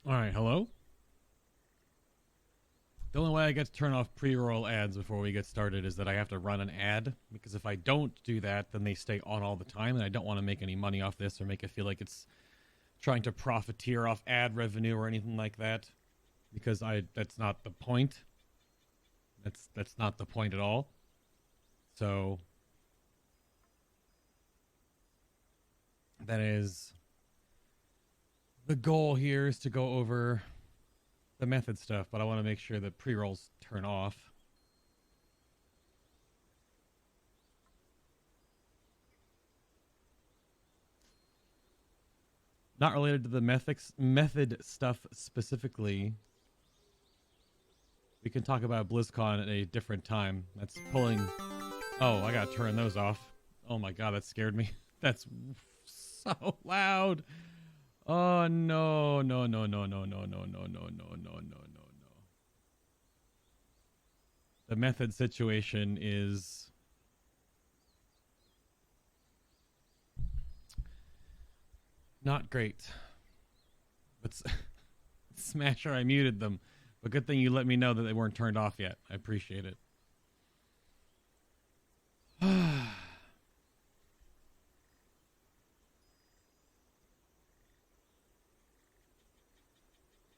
All right, hello? The only way I get to turn off pre-roll ads before we get started is that I have to run an ad, because if I don't do that, then they stay on all the time, and I don't want to make any money off this or make it feel like it's trying to profiteer off ad revenue or anything like that, because that's not the point. That's not the point at all. So that is the goal here, is to go over the method stuff, but I want to make sure that pre-rolls turn off. Not related to the method stuff specifically. We can talk about BlizzCon at a different time. That's pulling... Oh, I gotta turn those off. Oh my god, that scared me. That's so loud. Oh no, no, no, no, no, no, no, no, no, no, no, no, no. The method situation is... not great. But Smasher, I muted them. But good thing you let me know that they weren't turned off yet. I appreciate it.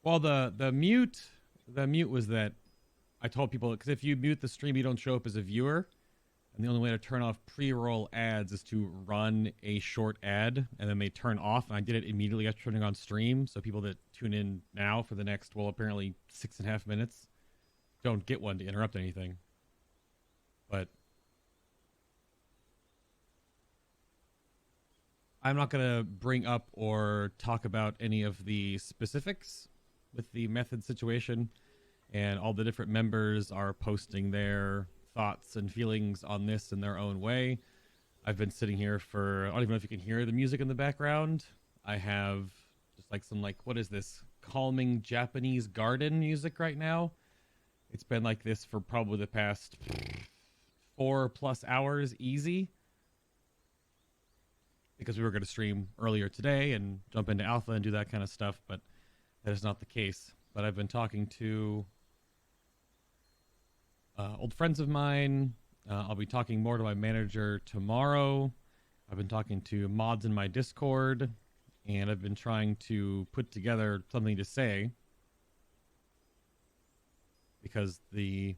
Well, the mute was that I told people, because if you mute the stream, you don't show up as a viewer. And the only way to turn off pre-roll ads is to run a short ad, and then they turn off. And I did it immediately after turning on stream, so people that tune in now for the next, well, apparently 6.5 minutes don't get one to interrupt anything. But I'm not going to bring up or talk about any of the specifics with the method situation, and all the different members are posting their thoughts and feelings on this in their own way. I've been sitting here for, I don't even know if you can hear the music in the background. I have just like some, like, what is this? Calming Japanese garden music right now. It's been like this for probably the past 4+ hours easy, because we were going to stream earlier today and jump into alpha and do that kind of stuff, but that is not the case. But I've been talking to old friends of mine. I'll be talking more to my manager tomorrow. I've been talking to mods in my Discord, and I've been trying to put together something to say, because the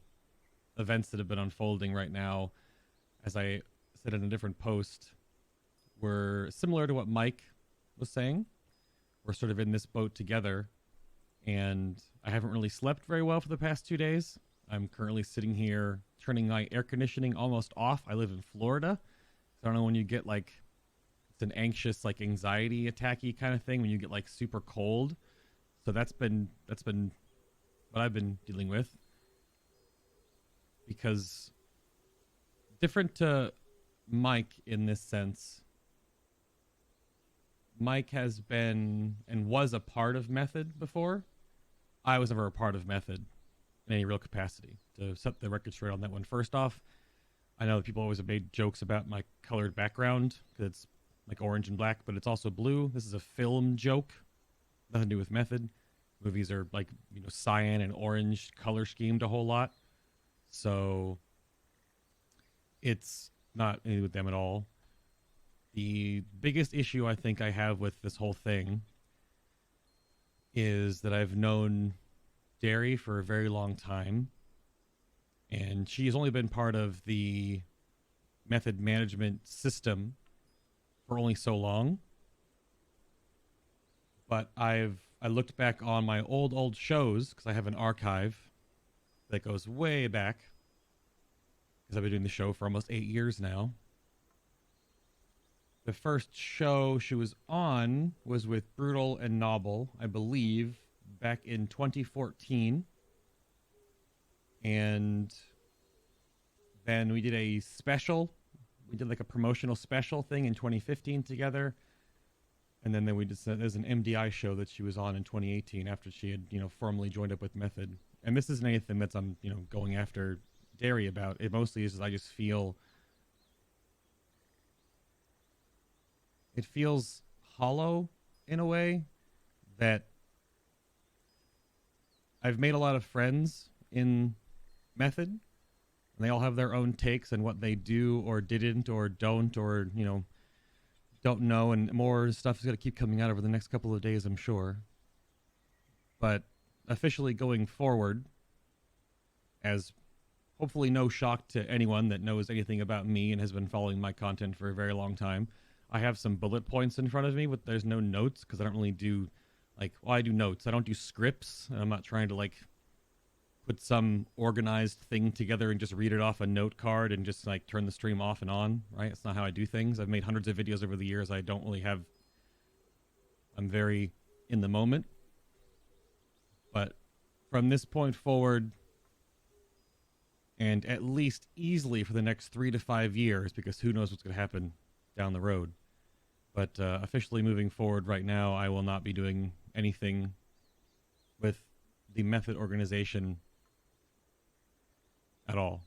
events that have been unfolding right now, as I said in a different post, were similar to what Mike was saying. We're sort of in this boat together, and I haven't really slept very well for the past 2 days. I'm currently sitting here turning my air conditioning almost off. I live in Florida. So I don't know when you get like, it's an anxious, like anxiety attacky kind of thing when you get like super cold. So that's been what I've been dealing with. Because different to Mike in this sense, Mike has been and was a part of Method before. I was never a part of Method in any real capacity. To set the record straight on that one, first off, I know that people always have made jokes about my colored background, because it's like orange and black, but it's also blue. This is a film joke, nothing to do with Method. Movies are like, you know, cyan and orange color schemed a whole lot, so it's not anything with them at all. The biggest issue I think I have with this whole thing is that I've known Derry for a very long time, and she's only been part of the method management system for only so long. But I looked back on my old shows, because I have an archive that goes way back, because I've been doing the show for almost 8 years now. The first show she was on was with Brutal and Noble, I believe, back in 2014. And then we did a special. We did like a promotional special thing in 2015 together. And then we just, there's an MDI show that she was on in 2018 after she had, you know, formally joined up with Method. And this isn't anything that's I'm, you know, going after Derry about. It mostly is I just feel... it feels hollow in a way, that I've made a lot of friends in Method, and they all have their own takes on what they do or didn't or don't or, don't know, and more stuff is going to keep coming out over the next couple of days, I'm sure. But officially going forward, as hopefully no shock to anyone that knows anything about me and has been following my content for a very long time, I have some bullet points in front of me, but there's no notes because I don't really do, I do notes. I don't do scripts, and I'm not trying to, put some organized thing together and just read it off a note card and just, turn the stream off and on, right? That's not how I do things. I've made hundreds of videos over the years. I don't really have... I'm very in the moment. But from this point forward, and at least easily for the next 3 to 5 years, because who knows what's going to happen down the road. But officially moving forward right now, I will not be doing anything with the Method organization at all.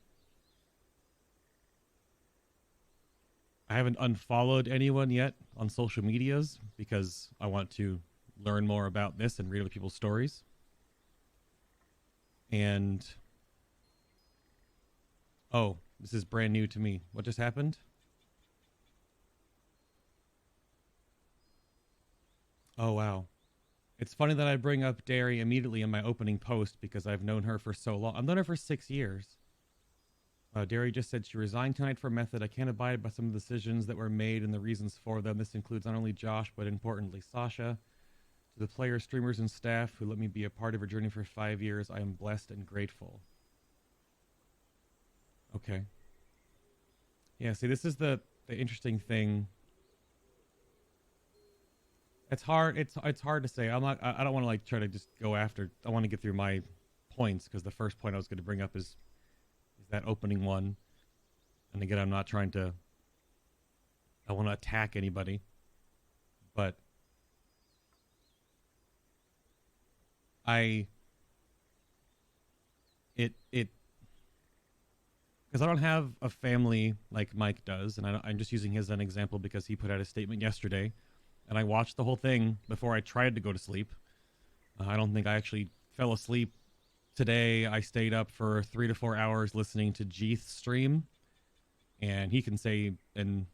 I haven't unfollowed anyone yet on social medias because I want to learn more about this and read other people's stories. And... oh, this is brand new to me. What just happened? Oh, wow. It's funny that I bring up Derry immediately in my opening post because I've known her for so long. I've known her for 6 years. Derry just said she resigned tonight for Method. I can't abide by some of the decisions that were made and the reasons for them. This includes not only Josh, but importantly Sasha. To the players, streamers, and staff who let me be a part of her journey for 5 years, I am blessed and grateful. Okay. Yeah, see, this is the interesting thing. It's hard. It's hard to say. I don't want to try to just go after. I want to get through my points because the first point I was going to bring up is that opening one. And again, I'm not trying to. I want to attack anybody, but because I don't have a family like Mike does, and I'm just using his as an example because he put out a statement yesterday, and I watched the whole thing before I tried to go to sleep. I don't think I actually fell asleep today. I stayed up for 3 to 4 hours listening to Jeeth's stream, and he can say and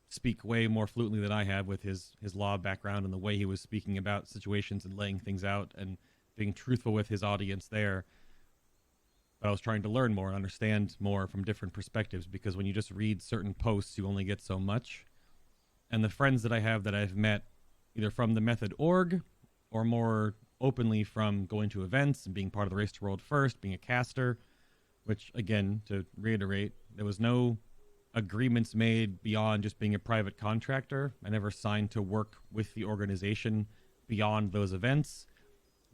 speak way more fluently than I have with his law background and the way he was speaking about situations and laying things out and being truthful with his audience there. But I was trying to learn more and understand more from different perspectives because when you just read certain posts, you only get so much. And the friends that I have that I've met either from the Method org or more openly from going to events and being part of the Race to World First, being a caster, which, again, to reiterate, there was no agreements made beyond just being a private contractor. I never signed to work with the organization beyond those events.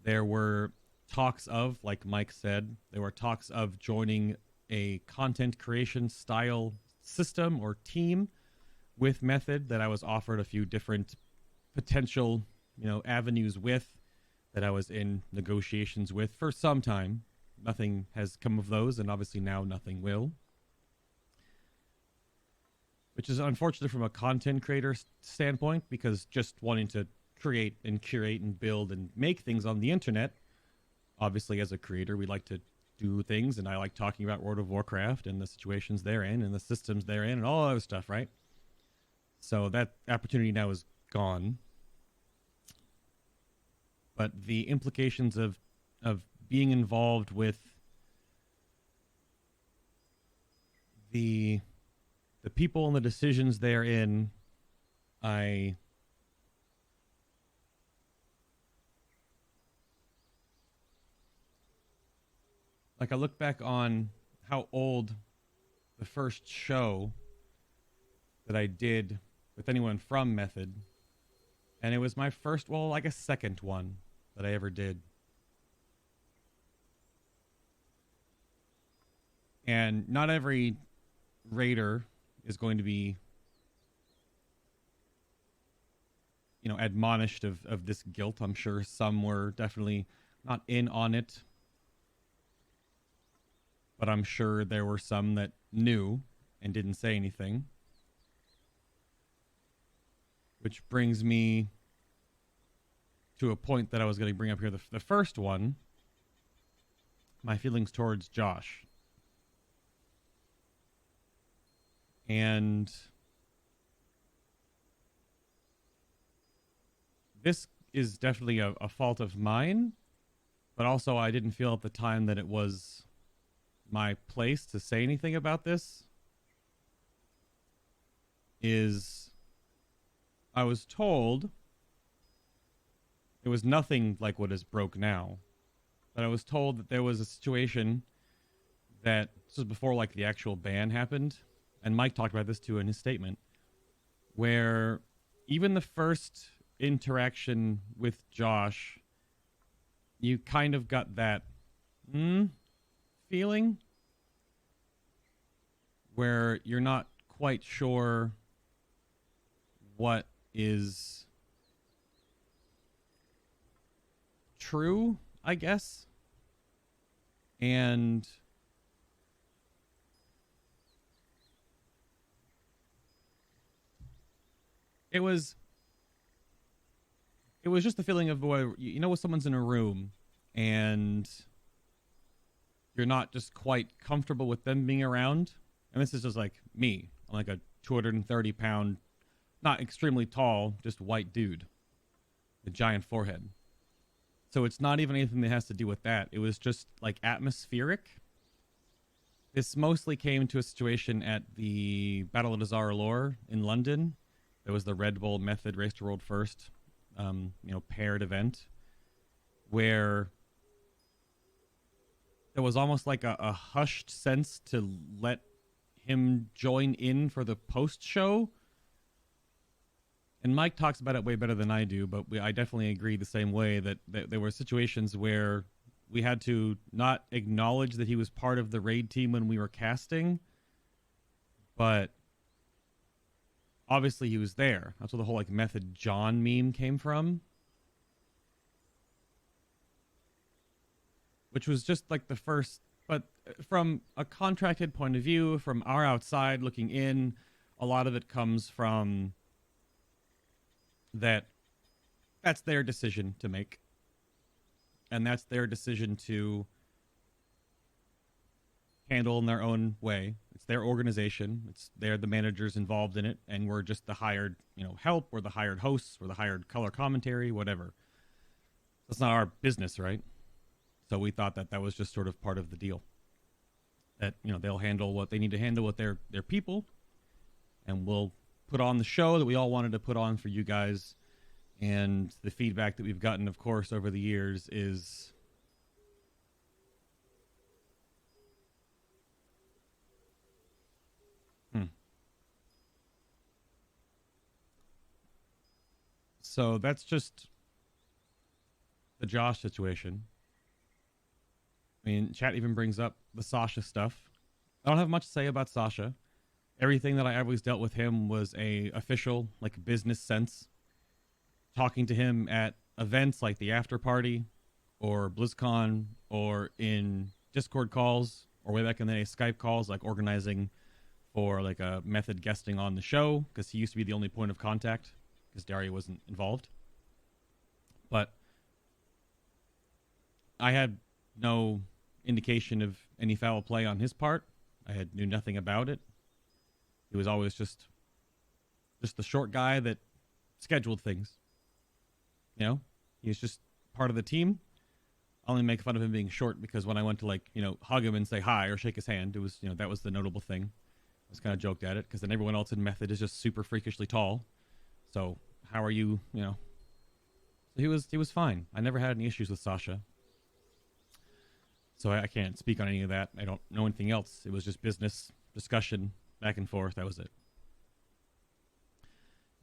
There were talks of, like Mike said, there were talks of joining a content creation style system or team with Method that I was offered a few different potential, avenues with that I was in negotiations with for some time. Nothing has come of those, and obviously now nothing will. Which is unfortunate from a content creator standpoint because just wanting to create and curate and build and make things on the internet, obviously as a creator we like to do things, and I like talking about World of Warcraft and the situations therein and the systems therein and all that other stuff, right? So that opportunity now is gone. But the implications of being involved with the people and the decisions therein, I look back on how old the first show that I did with anyone from Method, and it was my first, second one that I ever did. And not every raider is going to be, admonished of this guilt. I'm sure some were definitely not in on it, but I'm sure there were some that knew and didn't say anything. Which brings me to a point that I was going to bring up here. The first one my feelings towards Josh. And this is definitely a fault of mine, but also I didn't feel at the time that it was my place to say anything about this. Is I was told it was nothing like what is broke now, but I was told that there was a situation that this was before like the actual ban happened, and Mike talked about this too in his statement, where even the first interaction with Josh, you kind of got that feeling where you're not quite sure what is true, I guess. And it was just the feeling of, boy, you know, when someone's in a room and you're not just quite comfortable with them being around. And this is just like me. I'm like a 230-pound, not extremely tall, just white dude, a giant forehead. So it's not even anything that has to do with that. It was just like atmospheric. This mostly came to a situation at the Battle of the Tsar Lore in London. There was the Red Bull Method Race to World First, paired event, where there was almost like a hushed sense to let him join in for the post show. And Mike talks about it way better than I do, but I definitely agree the same way that there were situations where we had to not acknowledge that he was part of the raid team when we were casting, but obviously he was there. That's where the whole like Method John meme came from. Which was just like the first, but from a contracted point of view, from our outside looking in, a lot of it comes from that's their decision to make. And that's their decision to handle in their own way. It's their organization. They're the managers involved in it, and we're just the hired, help. We're the hired hosts. We're the hired color commentary, whatever. That's not our business, right? So we thought that was just sort of part of the deal. That, they'll handle what they need to handle with their people, and we'll put on the show that we all wanted to put on for you guys. And the feedback that we've gotten, of course, over the years is So that's just the Josh situation. I mean, chat even brings up the Sasha stuff. I don't have much to say about Sasha. Everything that I always dealt with him was a official, like business sense. Talking to him at events like the after party or BlizzCon or in Discord calls or way back in the day, Skype calls, like organizing for like a Method guesting on the show, because he used to be the only point of contact because Daria wasn't involved. But I had no indication of any foul play on his part. I knew nothing about it. He was always just the short guy that scheduled things. He was just part of the team. I only make fun of him being short because when I went to hug him and say hi or shake his hand, it was, that was the notable thing. I was kind of joked at it because then everyone else in Method is just super freakishly tall. So how are you, So he was fine. I never had any issues with Sasha. So I can't speak on any of that. I don't know anything else. It was just business discussion back and forth. That was it.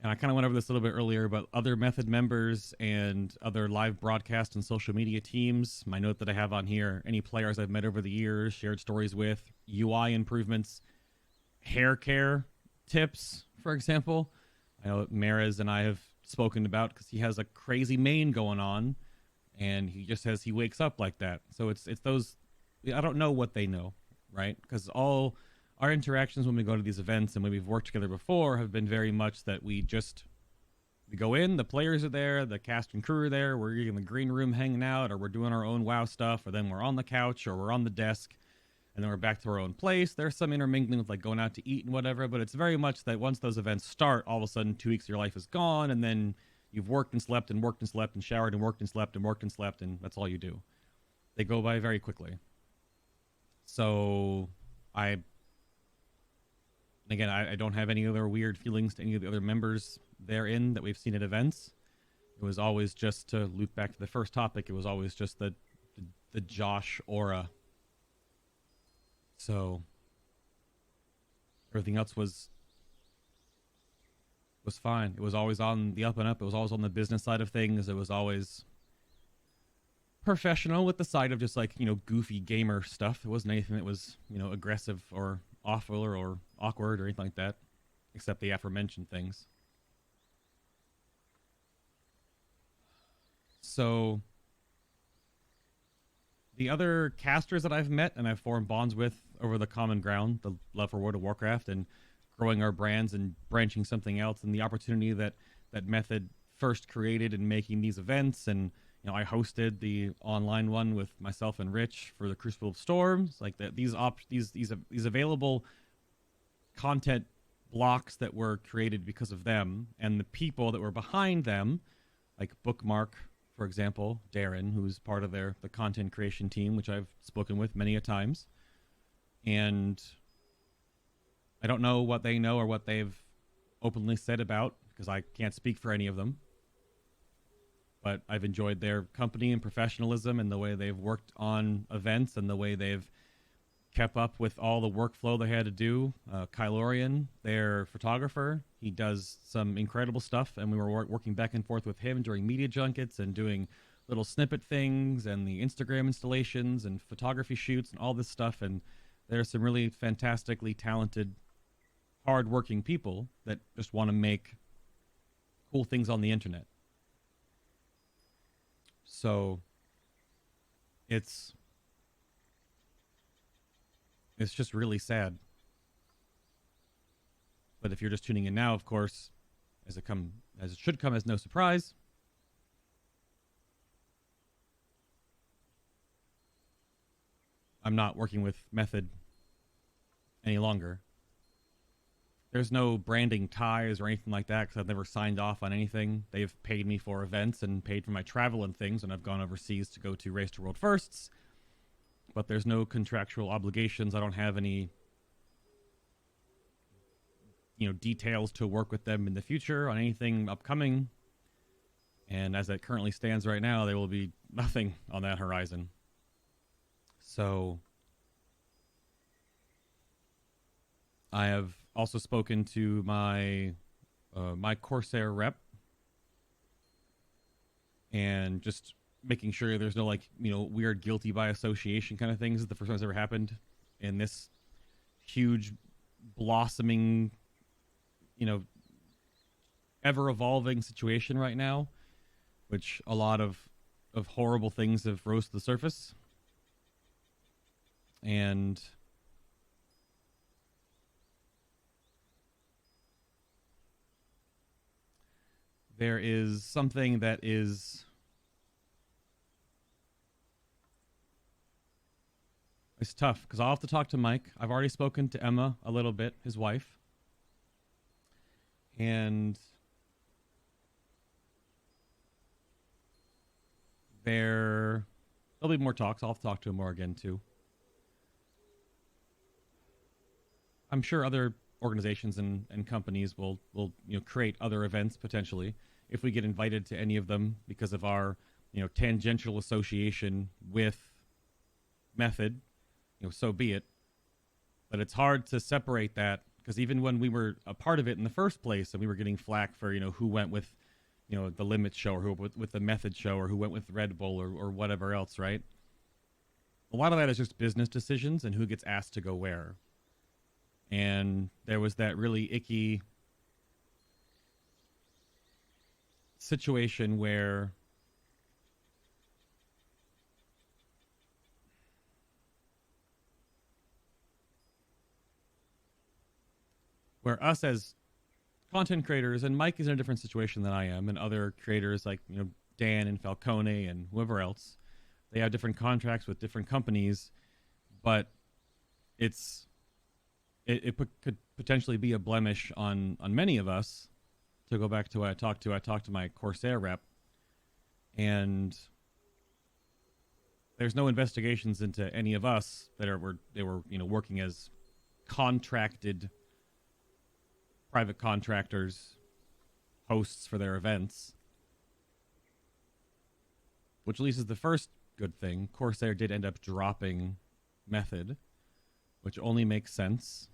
And I kind of went over this a little bit earlier, but other Method members and other live broadcast and social media teams, my note that I have on here, any players I've met over the years, shared stories with, UI improvements, hair care tips, for example. I know Mares and I have spoken about because he has a crazy mane going on, and he just says he wakes up like that. So it's those, I don't know what they know, right? Because all our interactions when we go to these events and when we've worked together before have been very much that we just We go in, the players are there, the cast and crew are there, we're in the green room hanging out, or we're doing our own WoW stuff, or then we're on the couch, or we're on the desk, and then we're back to our own place. There's some intermingling with like going out to eat and whatever, but it's very much that once those events start, all of a sudden 2 weeks of your life is gone, and then you've worked and slept and worked and slept and showered and worked and slept and worked and slept, and that's all you do. They go by very quickly. So I don't have any other weird feelings to any of the other members therein that we've seen at events. It was always just to loop back to the first topic. It was always just the Josh aura. So everything else was fine. It was always on the up and up. It was always on the business side of things. It was always professional with the side of just like, goofy gamer stuff. It wasn't anything that was, aggressive or awful or awkward or anything like that, except the aforementioned things. So the other casters that I've met and I've formed bonds with over the common ground, the love for World of Warcraft and growing our brands and branching something else, and the opportunity that Method first created in making these events. And I hosted the online one with myself and Rich for the Crucible of Storms, like that. These available content blocks that were created because of them, and the people that were behind them, like Bookmark, for example, Darren, who's part of the content creation team, which I've spoken with many a times. And I don't know what they know or what they've openly said about, because I can't speak for any of them. But I've enjoyed their company and professionalism and the way they've worked on events and the way they've kept up with all the workflow they had to do. Kylorian, their photographer, he does some incredible stuff, and we were working back and forth with him during media junkets and doing little snippet things and the Instagram installations and photography shoots and all this stuff. And there's some really fantastically talented, hard-working people that just want to make cool things on the internet. So it's just really sad. But if you're just tuning in now, of course, as it should come as no surprise, I'm not working with Method any longer. There's no branding ties or anything like that, because I've never signed off on anything. They've paid me for events and paid for my travel and things when I've gone overseas to go to Race to World Firsts. But there's no contractual obligations. I don't have any, details to work with them in the future on anything upcoming. And as it currently stands right now, there will be nothing on that horizon. So I have also spoken to my Corsair rep, and just making sure there's no weird guilty by association kind of things. It's the first time it's ever happened in this huge blossoming, ever evolving situation right now, which a lot of horrible things have rose to the surface. And there is something that is it's tough, because I'll have to talk to Mike. I've already spoken to Emma a little bit, his wife. And there'll be more talks. I'll have to talk to him more again, too. I'm sure other organizations and companies will create other events potentially if we get invited to any of them because of our tangential association with Method. So be it. But it's hard to separate that, because even when we were a part of it in the first place and we were getting flack for who went with the Limit show, or who with the Method show, or who went with Red Bull, or whatever else, right? A lot of that is just business decisions and who gets asked to go where. And there was that really icky situation where us as content creators, and Mike is in a different situation than I am, and other creators like Dan and Falcone and whoever else, they have different contracts with different companies, but it's could potentially be a blemish on many of us. To go back to what I talked to my Corsair rep, and there's no investigations into any of us that were working as contracted private contractors, hosts for their events, which at least is the first good thing. Corsair did end up dropping Method, which only makes sense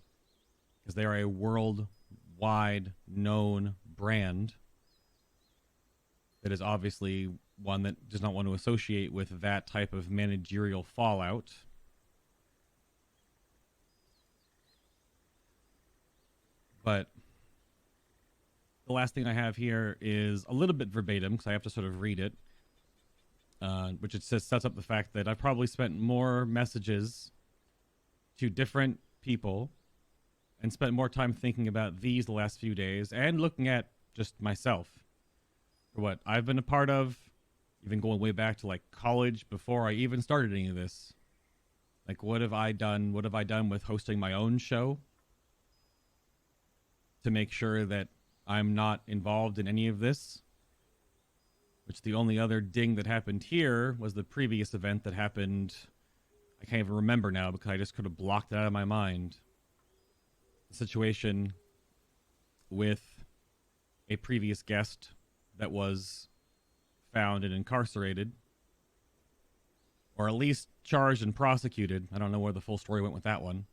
because they are a worldwide known brand that is obviously one that does not want to associate with that type of managerial fallout. But the last thing I have here is a little bit verbatim because I have to sort of read it, which it says sets up the fact that I've probably spent more messages to different people and spent more time thinking about these the last few days and looking at just myself for what I've been a part of, even going way back to like college before I even started any of this. Like, what have I done? What have I done with hosting my own show to make sure that I'm not involved in any of this? Which the only other ding that happened here was the previous event that happened. I can't even remember now because I just could have blocked it out of my mind. The situation with a previous guest that was found and incarcerated, or at least charged and prosecuted. I don't know where the full story went with that one.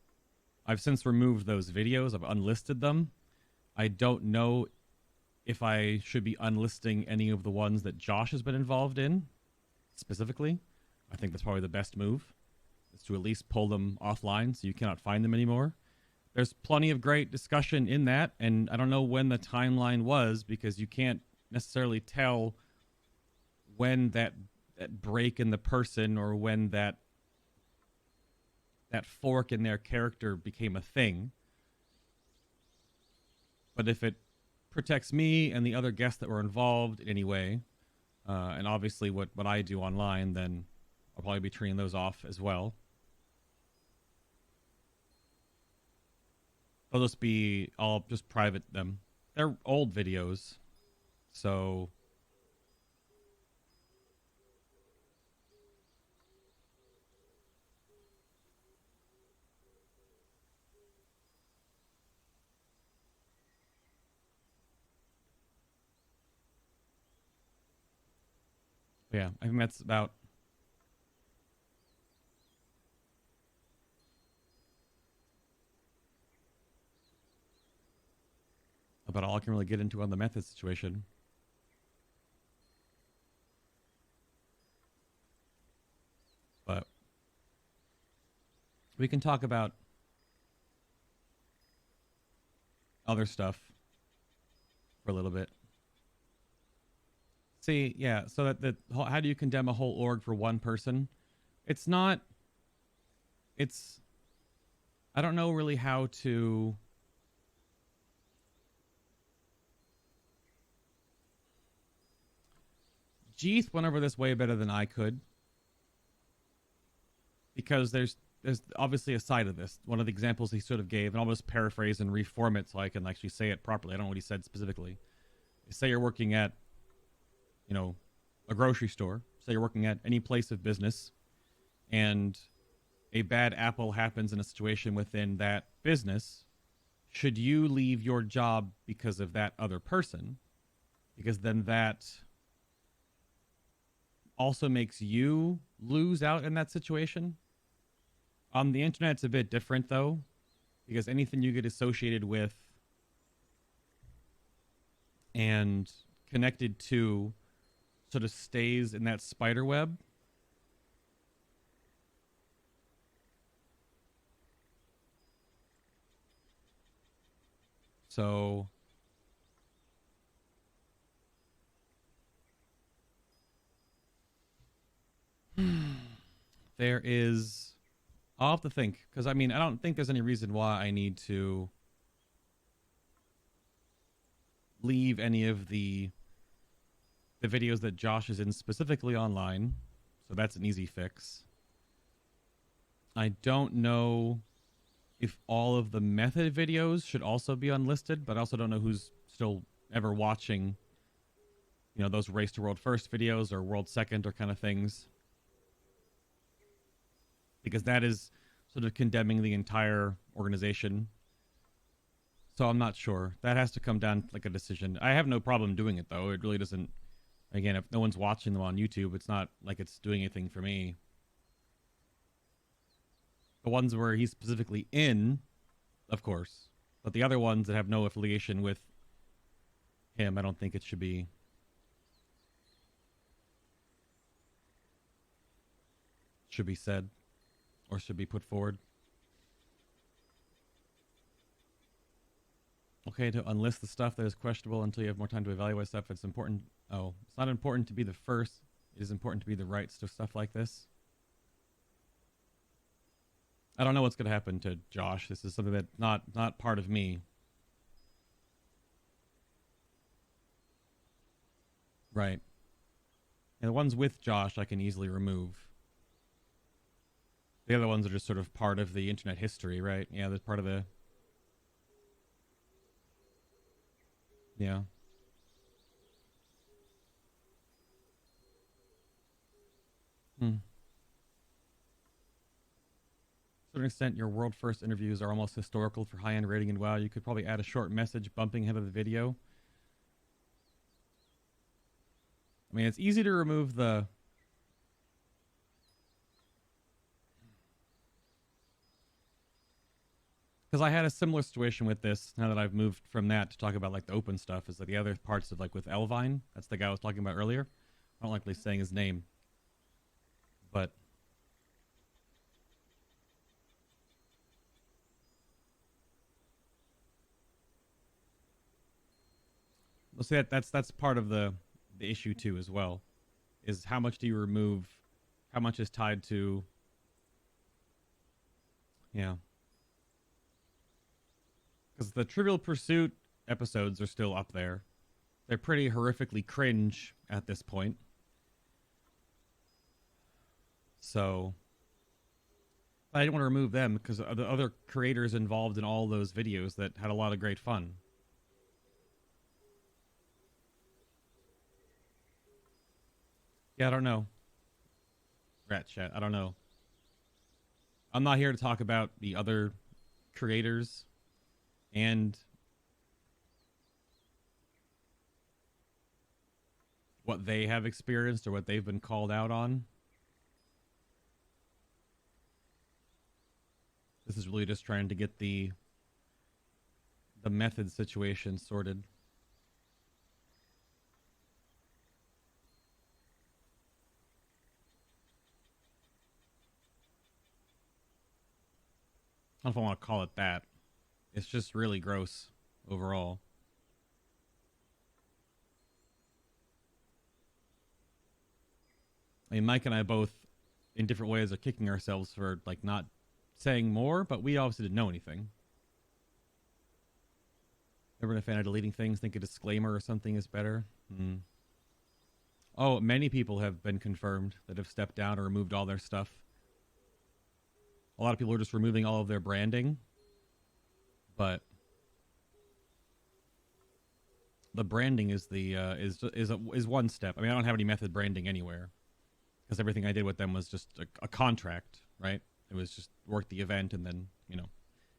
I've since removed those videos. I've unlisted them. I don't know if I should be unlisting any of the ones that Josh has been involved in specifically. I think that's probably the best move, is to at least pull them offline so you cannot find them anymore. There's plenty of great discussion in that, and I don't know when the timeline was because you can't necessarily tell when that break in the person or when that fork in their character became a thing. But if it protects me and the other guests that were involved in any way, and obviously what I do online, then I'll probably be turning those off as well. I'll just private them. They're old videos, so yeah, I think that's about all I can really get into on the method situation. But we can talk about other stuff for a little bit. See, yeah, so that how do you condemn a whole org for one person? It's not, I don't know really how to Jeeth went over this way better than I could, because there's obviously a side of this. One of the examples he sort of gave, and I'll just paraphrase and reform it so I can actually say it properly. I don't know what he said specifically. Say you're working at, a grocery store. Say you're working at any place of business, and a bad apple happens in a situation within that business. Should you leave your job because of that other person? Because then that also makes you lose out in that situation. On the internet, it's a bit different, though, because anything you get associated with and connected to sort of stays in that spider web. So there is, I'll have to think, because I don't think there's any reason why I need to leave any of the videos that Josh is in specifically online. So that's an easy fix. I don't know if all of the method videos should also be unlisted, but I also don't know who's still ever watching, you know, those race to world first videos or world second or kind of things. Because that is sort of condemning the entire organization. So I'm not sure. That has to come down to like a decision. I have no problem doing it though. It really doesn't. Again, if no one's watching them on YouTube, it's not like it's doing anything for me. The ones where he's specifically in, of course. But the other ones that have no affiliation with him, I don't think it should be said or should be put forward. Okay, to unlist the stuff that is questionable until you have more time to evaluate stuff. It's important. Oh, it's not important to be the first. It is important to be the right to stuff like this. I don't know what's going to happen to Josh. This is something that's not part of me. Right. And the ones with Josh I can easily remove. The other ones are just sort of part of the internet history, right? Yeah, that's part of the... Yeah. To a certain extent, your world first interviews are almost historical for high-end rating and WoW. You could probably add a short message bumping ahead of the video. I mean, it's easy to remove the... Because I had a similar situation with this, now that I've moved from that to talk about, like, the open stuff, is that the other parts of, like, with Elvine, that's the guy I was talking about earlier. I don't like really saying his name. But... Well, see, that's part of the issue, too, as well. Is how much do you remove... How much is tied to... Yeah. Because the Trivial Pursuit episodes are still up there. They're pretty horrifically cringe at this point. So I didn't want to remove them because of the other creators involved in all those videos that had a lot of great fun. Yeah, I don't know. Rat chat, I don't know. I'm not here to talk about the other creators and what they have experienced or what they've been called out on. This is really just trying to get the method situation sorted. I don't know if I want to call it that. It's just really gross overall. I mean, Mike and I both, in different ways, are kicking ourselves for, like, not saying more, but we obviously didn't know anything. Never been a fan of deleting things. Think a disclaimer or something is better. Oh, many people have been confirmed that have stepped down or removed all their stuff. A lot of people are just removing all of their branding. But the branding is the is one step. I mean, I don't have any method branding anywhere because everything I did with them was just a contract, right? It was just work the event and then, you know,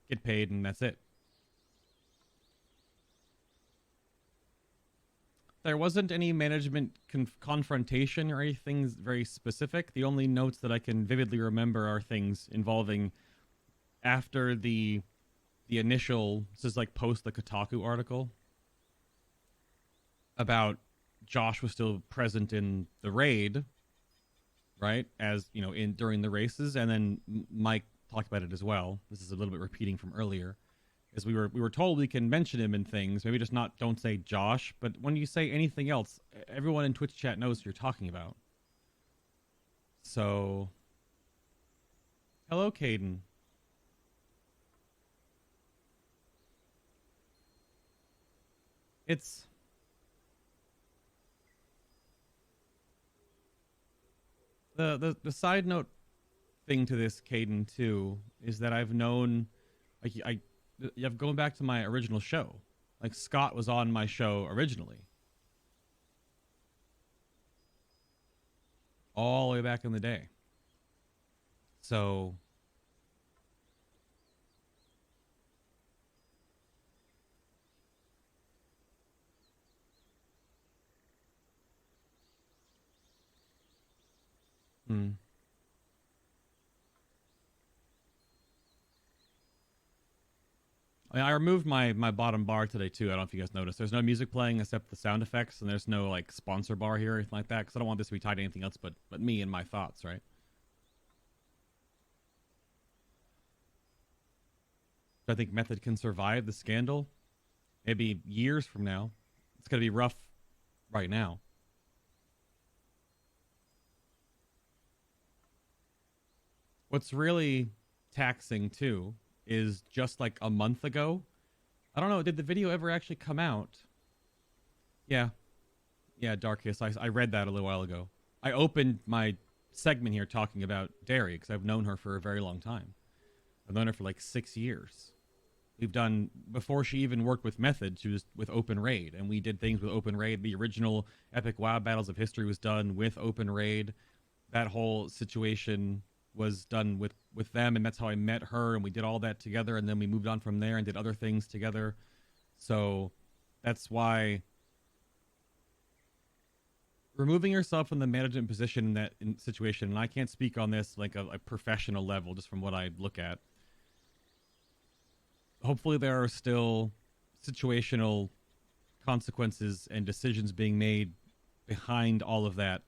get paid and that's it. There wasn't any management confrontation or anything very specific. The only notes that I can vividly remember are things involving after the initial, this is like post the Kotaku article about Josh was still present in the raid, right? As, you know, in during the races, and then Mike talked about it as well. This is a little bit repeating from earlier. Is we were told we can mention him in things, maybe just don't say Josh, but when you say anything else, everyone in Twitch chat knows what you're talking about. So, hello, Caden. It's The side note thing to this, Caden, too, is that I've known, like, I've going back to my original show. Like, Scott was on my show originally, all the way back in the day. So, hmm. I removed my bottom bar today too. I don't know if you guys noticed. There's no music playing except the sound effects, and there's no like sponsor bar here or anything like that because I don't want this to be tied to anything else but me and my thoughts, right? So I think Method can survive the scandal. Maybe years from now. It's gonna be rough right now. What's really taxing too is just like a month ago. I don't know. Did the video ever actually come out? Yeah, yeah, Darkest. I read that a little while ago. I opened my segment here talking about Derry because I've known her for a very long time. I've known her for like 6 years. We've done, before she even worked with Method, she was with Open Raid, and we did things with Open Raid. The original Epic WoW Battles of History was done with Open Raid. That whole situation was done with them, and that's how I met her, and we did all that together, and then we moved on from there and did other things together. So that's why removing yourself from the management position in that situation, and I can't speak on this like a professional level, just from what I look at. Hopefully there are still situational consequences and decisions being made behind all of that,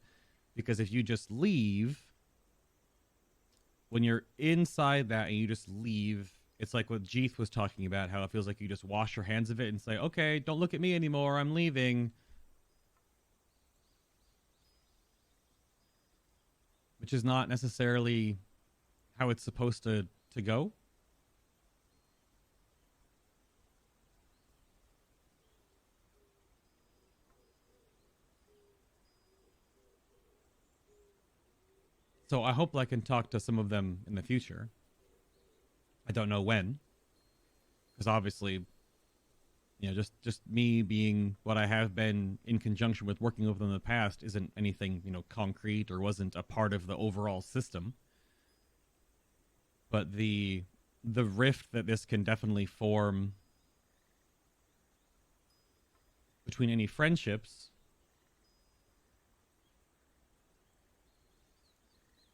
because if you just leave, when you're inside that and you just leave, it's like what Jeeth was talking about, how it feels like you just wash your hands of it and say, okay, don't look at me anymore, I'm leaving. Which is not necessarily how it's supposed to go. So I hope I can talk to some of them in the future. I don't know when, because obviously, you know, just me being what I have been in conjunction with working with them in the past isn't anything, you know, concrete or wasn't a part of the overall system. But the rift that this can definitely form between any friendships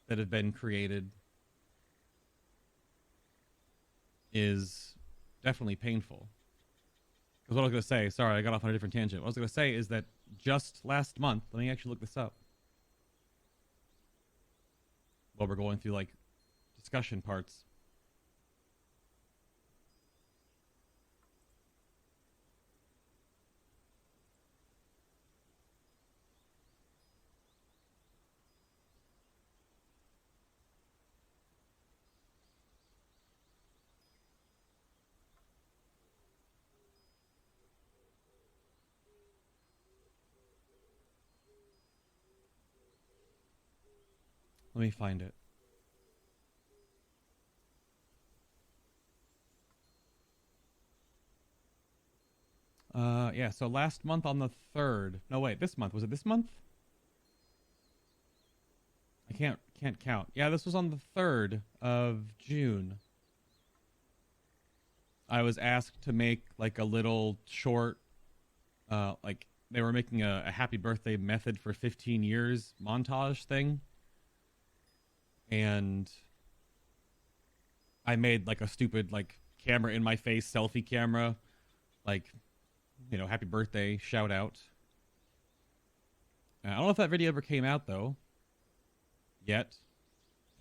that have been created is definitely painful. Because what I was going to say, sorry, I got off on a different tangent. What I was going to say is that just last month, let me actually look this up while we're going through like discussion parts. Let me find it. Yeah, so last month on the 3rd. No, wait, this month. Was it this month? I can't count. Yeah, this was on the 3rd of June. I was asked to make like a little short, like they were making a happy birthday Method for 15 years montage thing. And I made like a stupid like camera in my face selfie camera, like, you know, happy birthday shout out. I don't know if that video ever came out though yet.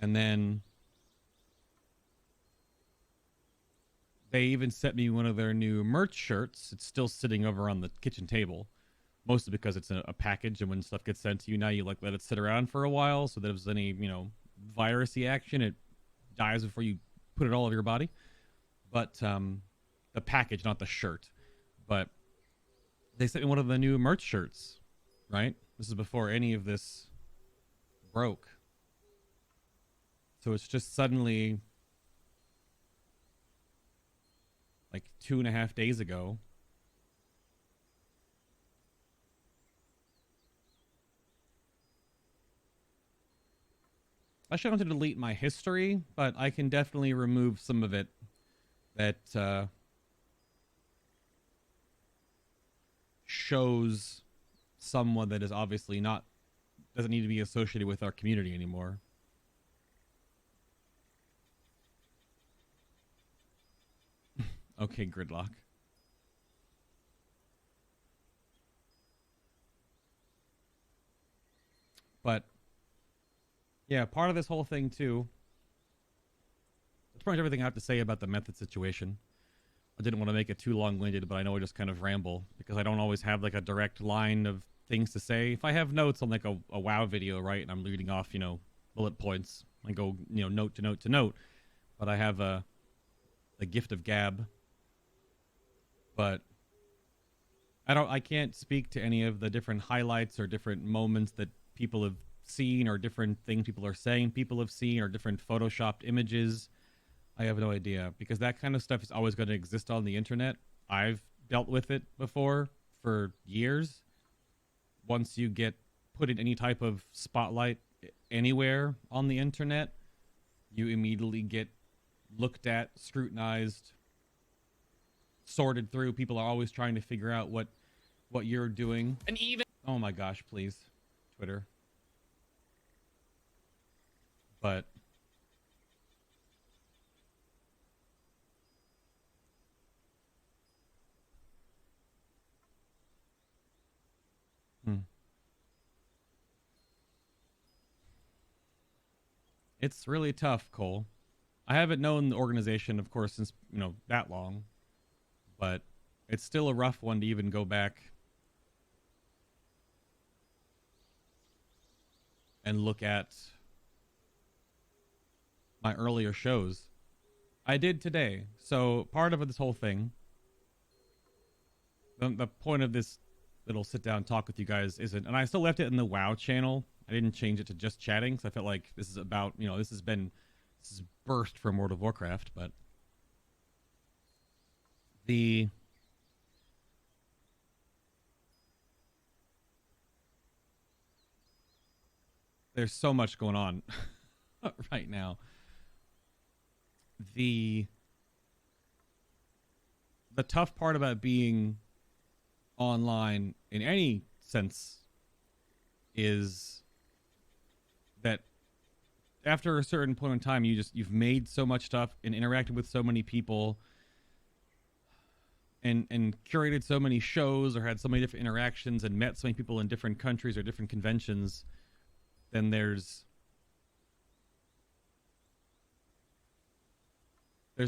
And then they even sent me one of their new merch shirts. It's still sitting over on the kitchen table, mostly because it's a package, and when stuff gets sent to you now, you like let it sit around for a while so that if there's any, you know, virusy action, it dies before you put it all over your body. But the package, not the shirt. But they sent me one of the new merch shirts, right? This is before any of this broke. So it's just suddenly like 2.5 days ago. I should want to delete my history, but I can definitely remove some of it that shows someone that is obviously not, doesn't need to be associated with our community anymore. Okay, Gridlock. But yeah, part of this whole thing too. That's pretty much everything I have to say about the method situation. I didn't want to make it too long-winded, but I know I just kind of ramble because I don't always have like a direct line of things to say. If I have notes on like a WoW video, right, and I'm reading off, bullet points, I go, note to note to note. But I have the gift of gab. But I can't speak to any of the different highlights or different moments that people have seen or different things people are saying people have seen or different photoshopped images. I have no idea because that kind of stuff is always going to exist on the internet. I've dealt with it before for years. Once you get put in any type of spotlight anywhere on the internet, you immediately get looked at, scrutinized, sorted through. People are always trying to figure out what you're doing. And even oh my gosh, please, Twitter. But it's really tough, Cole. I haven't known the organization, of course, since that long, but it's still a rough one to even go back and look at my earlier shows. I did today. So part of this whole thing, the point of this little sit down talk with you guys isn't, and I still left it in the WoW channel. I didn't change it to just chatting because I felt like this is about, this is birthed from World of Warcraft, but there's so much going on right now. The tough part about being online in any sense is that after a certain point in time, you've made so much stuff and interacted with so many people and curated so many shows or had so many different interactions and met so many people in different countries or different conventions. Then there's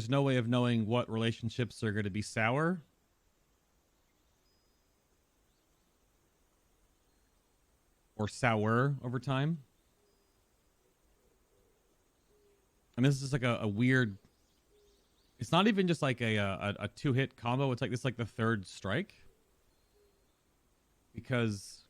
no way of knowing what relationships are going to be sour or sour over time. And this is just like a weird, it's not even just like a two-hit combo. It's like this, like the third strike, because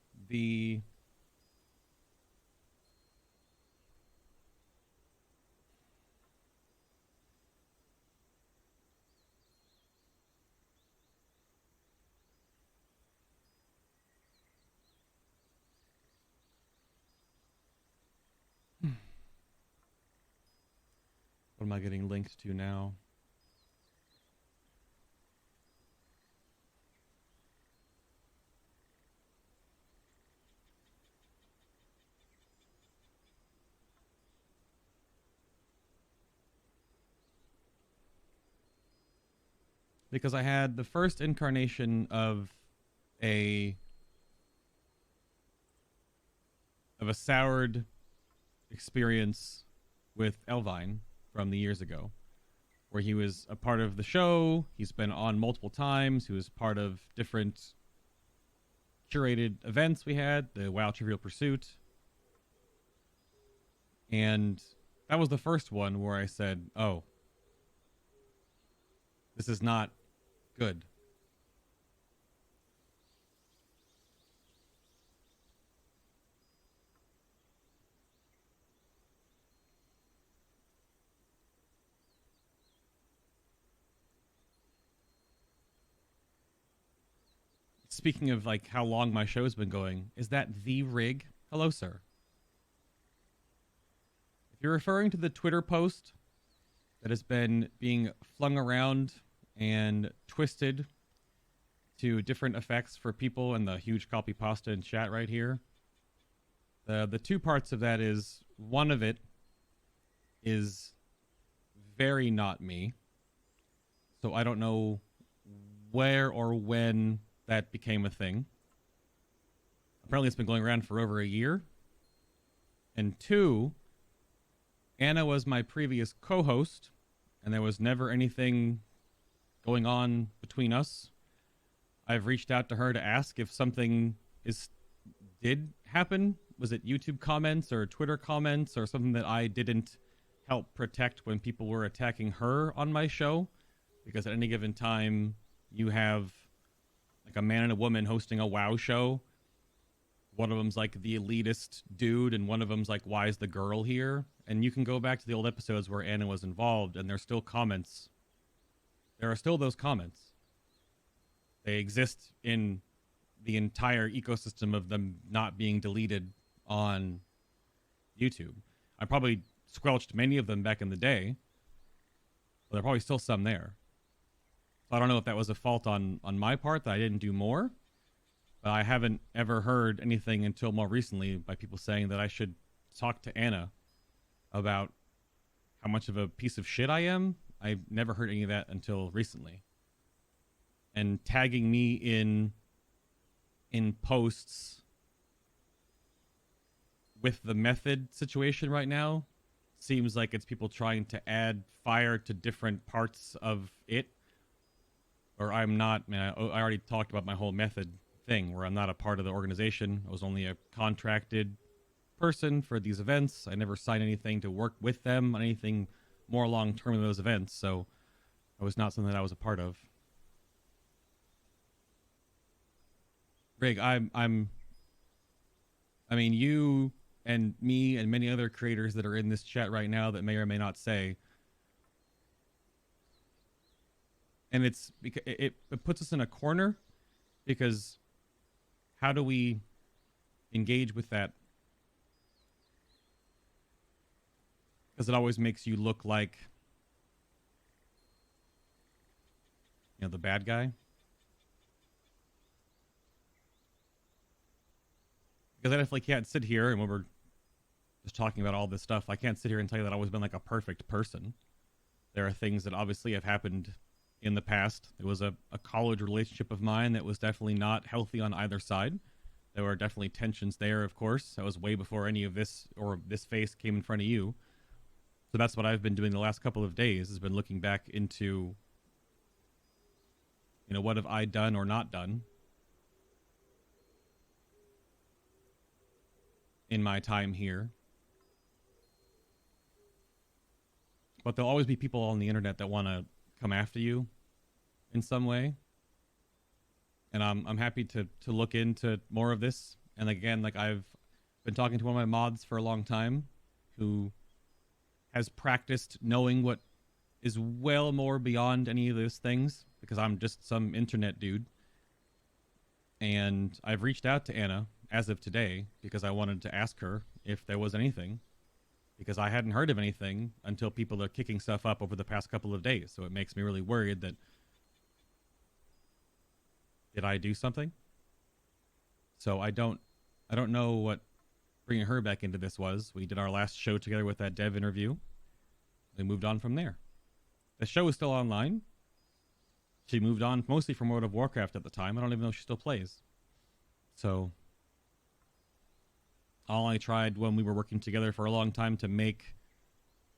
what am I getting linked to now? Because I had the first incarnation of a soured experience with Elvine from the years ago, where he was a part of the show. He's been on multiple times. He was part of different curated events we had, the WoW Trivial Pursuit. And that was the first one where I said, oh, this is not good. speaking of like how long my show's been going, is that the rig? Hello, sir. If you're referring to the Twitter post that has been being flung around and twisted to different effects for people in the huge copy pasta in chat right here, the two parts of that is, one of it is very not me. So I don't know where or when that became a thing. Apparently it's been going around for over a year. And two, Anna was my previous co-host, and there was never anything going on between us. I've reached out to her to ask if something did happen. Was it YouTube comments or Twitter comments or something that I didn't help protect when people were attacking her on my show? Because at any given time, you have like a man and a woman hosting a WoW show. One of them's like the elitist dude, and one of them's like, why is the girl here? And you can go back to the old episodes where Anna was involved, and there's still comments. There are still those comments. They exist in the entire ecosystem of them not being deleted on YouTube. I probably squelched many of them back in the day, but there are probably still some there. So I don't know if that was a fault on my part that I didn't do more, but I haven't ever heard anything until more recently by people saying that I should talk to Anna about how much of a piece of shit I am. I've never heard any of that until recently. And tagging me in posts with the method situation right now seems like it's people trying to add fire to different parts of it. Or I'm not, man, I already talked about my whole method thing where I'm not a part of the organization. I was only a contracted person for these events. I never signed anything to work with them on anything more long term than those events. So it was not something that I was a part of. Greg, I mean, you and me and many other creators that are in this chat right now that may or may not say, and it's because it puts us in a corner, because how do we engage with that? Because it always makes you look like, you know, the bad guy. Because I definitely can't sit here, and when we're just talking about all this stuff, I can't sit here and tell you that I've always been like a perfect person. There are things that obviously have happened in the past. There was a college relationship of mine that was definitely not healthy on either side. There were definitely tensions there, of course. That was way before any of this or this face came in front of you. So that's what I've been doing the last couple of days, has been looking back into, you know, what have I done or not done in my time here. But there'll always be people on the internet that want to come after you in some way. And I'm happy to look into more of this. And again, like, I've been talking to one of my mods for a long time who has practiced knowing what is well more beyond any of those things, because I'm just some internet dude. And I've reached out to Anna as of today because I wanted to ask her if there was anything, because I hadn't heard of anything until people are kicking stuff up over the past couple of days. So it makes me really worried that, did I do something? So I don't know what bringing her back into this was. We did our last show together with that dev interview. We moved on from there. The show is still online. She moved on mostly from World of Warcraft at the time. I don't even know if she still plays. So all I tried when we were working together for a long time to make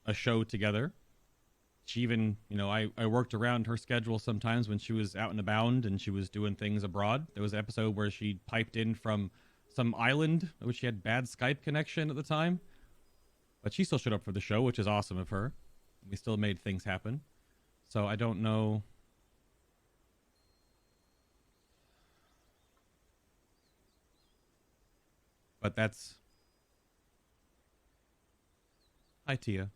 a show together. She even, you know, I worked around her schedule sometimes when she was out and about and she was doing things abroad. There was an episode where she piped in from some island, which she had bad Skype connection at the time. But she still showed up for the show, which is awesome of her. We still made things happen. So I don't know. But that's... Hi, Tia.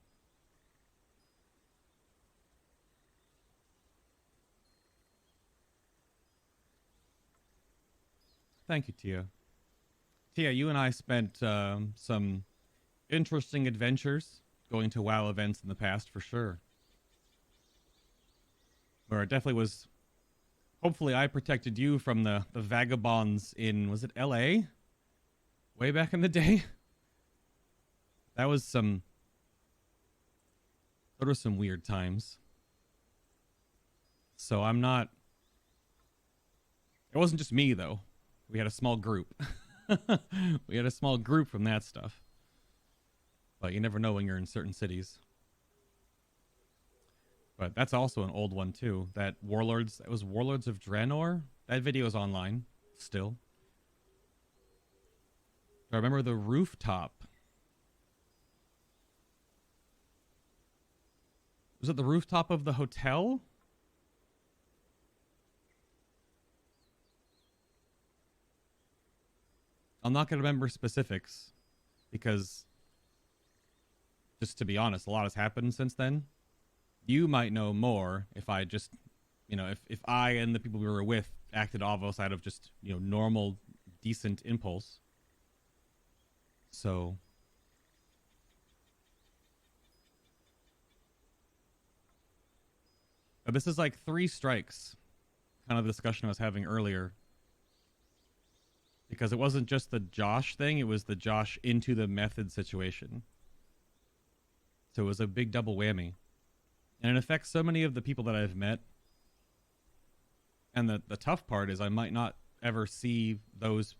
Thank you, Tia. Tia, you and I spent some interesting adventures going to WoW events in the past, for sure. Where it definitely was. Hopefully, I protected you from the vagabonds in, was it LA? Way back in the day? That was some. Those were some weird times. So I'm not. It wasn't just me, though. We had a small group. We had a small group from that stuff. But you never know when you're in certain cities. But that's also an old one too. That Warlords, it was Warlords of Draenor. That video is online still. I remember the rooftop. Was it the rooftop of the hotel? I'm not going to remember specifics because, just to be honest, a lot has happened since then. You might know more if I just, if I and the people we were with acted almost out of just, normal, decent impulse. So. But this is like 3 strikes, kind of the discussion I was having earlier. Because it wasn't just the Josh thing, it was the Josh into the method situation. So it was a big double whammy. And it affects so many of the people that I've met. And the tough part is I might not ever see those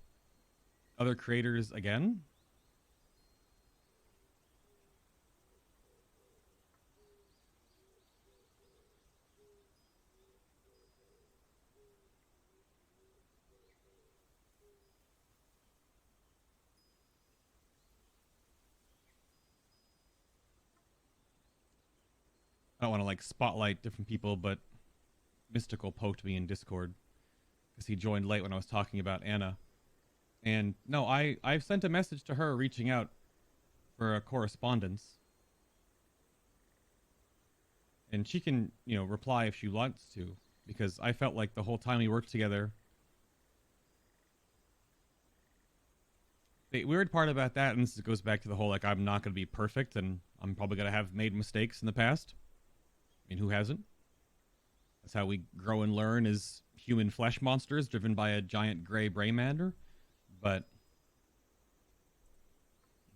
other creators again. I don't want to like spotlight different people, but Mystical poked me in Discord because he joined late when I was talking about Anna. And no, I've sent a message to her reaching out for a correspondence. And she can, reply if she wants to, because I felt like the whole time we worked together. The weird part about that, and this goes back to the whole, like, I'm not going to be perfect, and I'm probably going to have made mistakes in the past. I mean, who hasn't? That's how we grow and learn as human flesh monsters driven by a giant gray brain matter. But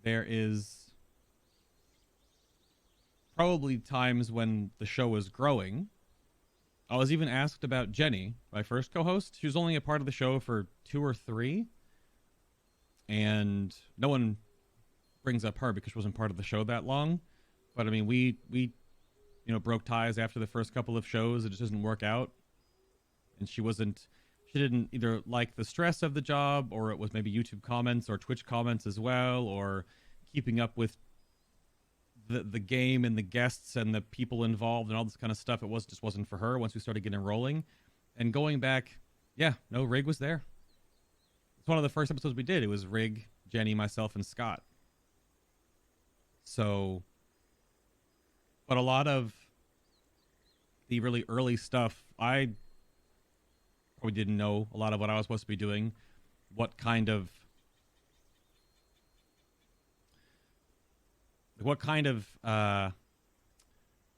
there is probably times when the show was growing. I was even asked about Jenny, my first co-host. She was only a part of the show for 2 or 3. And no one brings up her because she wasn't part of the show that long. But I mean, we broke ties after the first couple of shows. It just didn't work out. And she didn't either like the stress of the job, or it was maybe YouTube comments or Twitch comments as well, or keeping up with the game and the guests and the people involved and all this kind of stuff. It just wasn't for her once we started getting rolling. And going back, Rig was there. It's one of the first episodes we did. It was Rig, Jenny, myself, and Scott. So, but a lot of the really early stuff, I probably didn't know a lot of what I was supposed to be doing, what kind of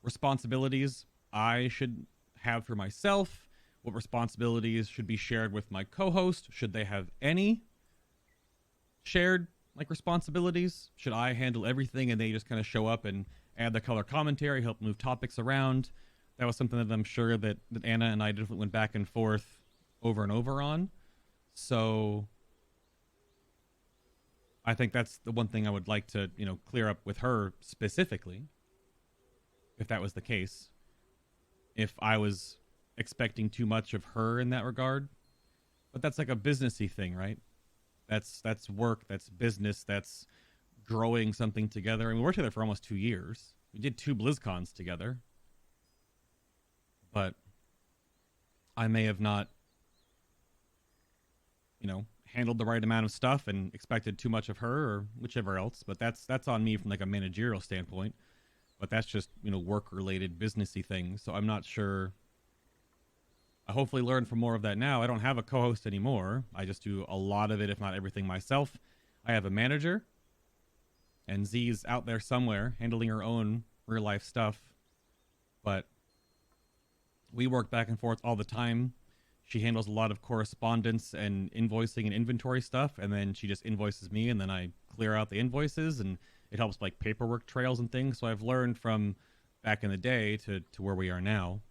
responsibilities I should have for myself, what responsibilities should be shared with my co-host, should they have any shared responsibilities, should I handle everything and they just kind of show up and add the color commentary, help move topics around. That was something that I'm sure that Anna and I definitely went back and forth over and over on. So I think that's the one thing I would like to, clear up with her specifically, if that was the case. If I was expecting too much of her in that regard. But that's like a businessy thing, right? That's work, that's business, that's growing something together. I mean, we worked together for almost 2 years. We did 2 BlizzCons together. But I may have not, handled the right amount of stuff and expected too much of her or whichever else. But that's on me from a managerial standpoint. But that's just, work-related, businessy things. So I'm not sure I hopefully learn from more of that now. I don't have a co-host anymore. I just do a lot of it, if not everything, myself. I have a manager, and Z's out there somewhere handling her own real life stuff. But we work back and forth all the time. She handles a lot of correspondence and invoicing and inventory stuff, and then she just invoices me, and then I clear out the invoices, and it helps like paperwork trails and things. So I've learned from back in the day to where we are now.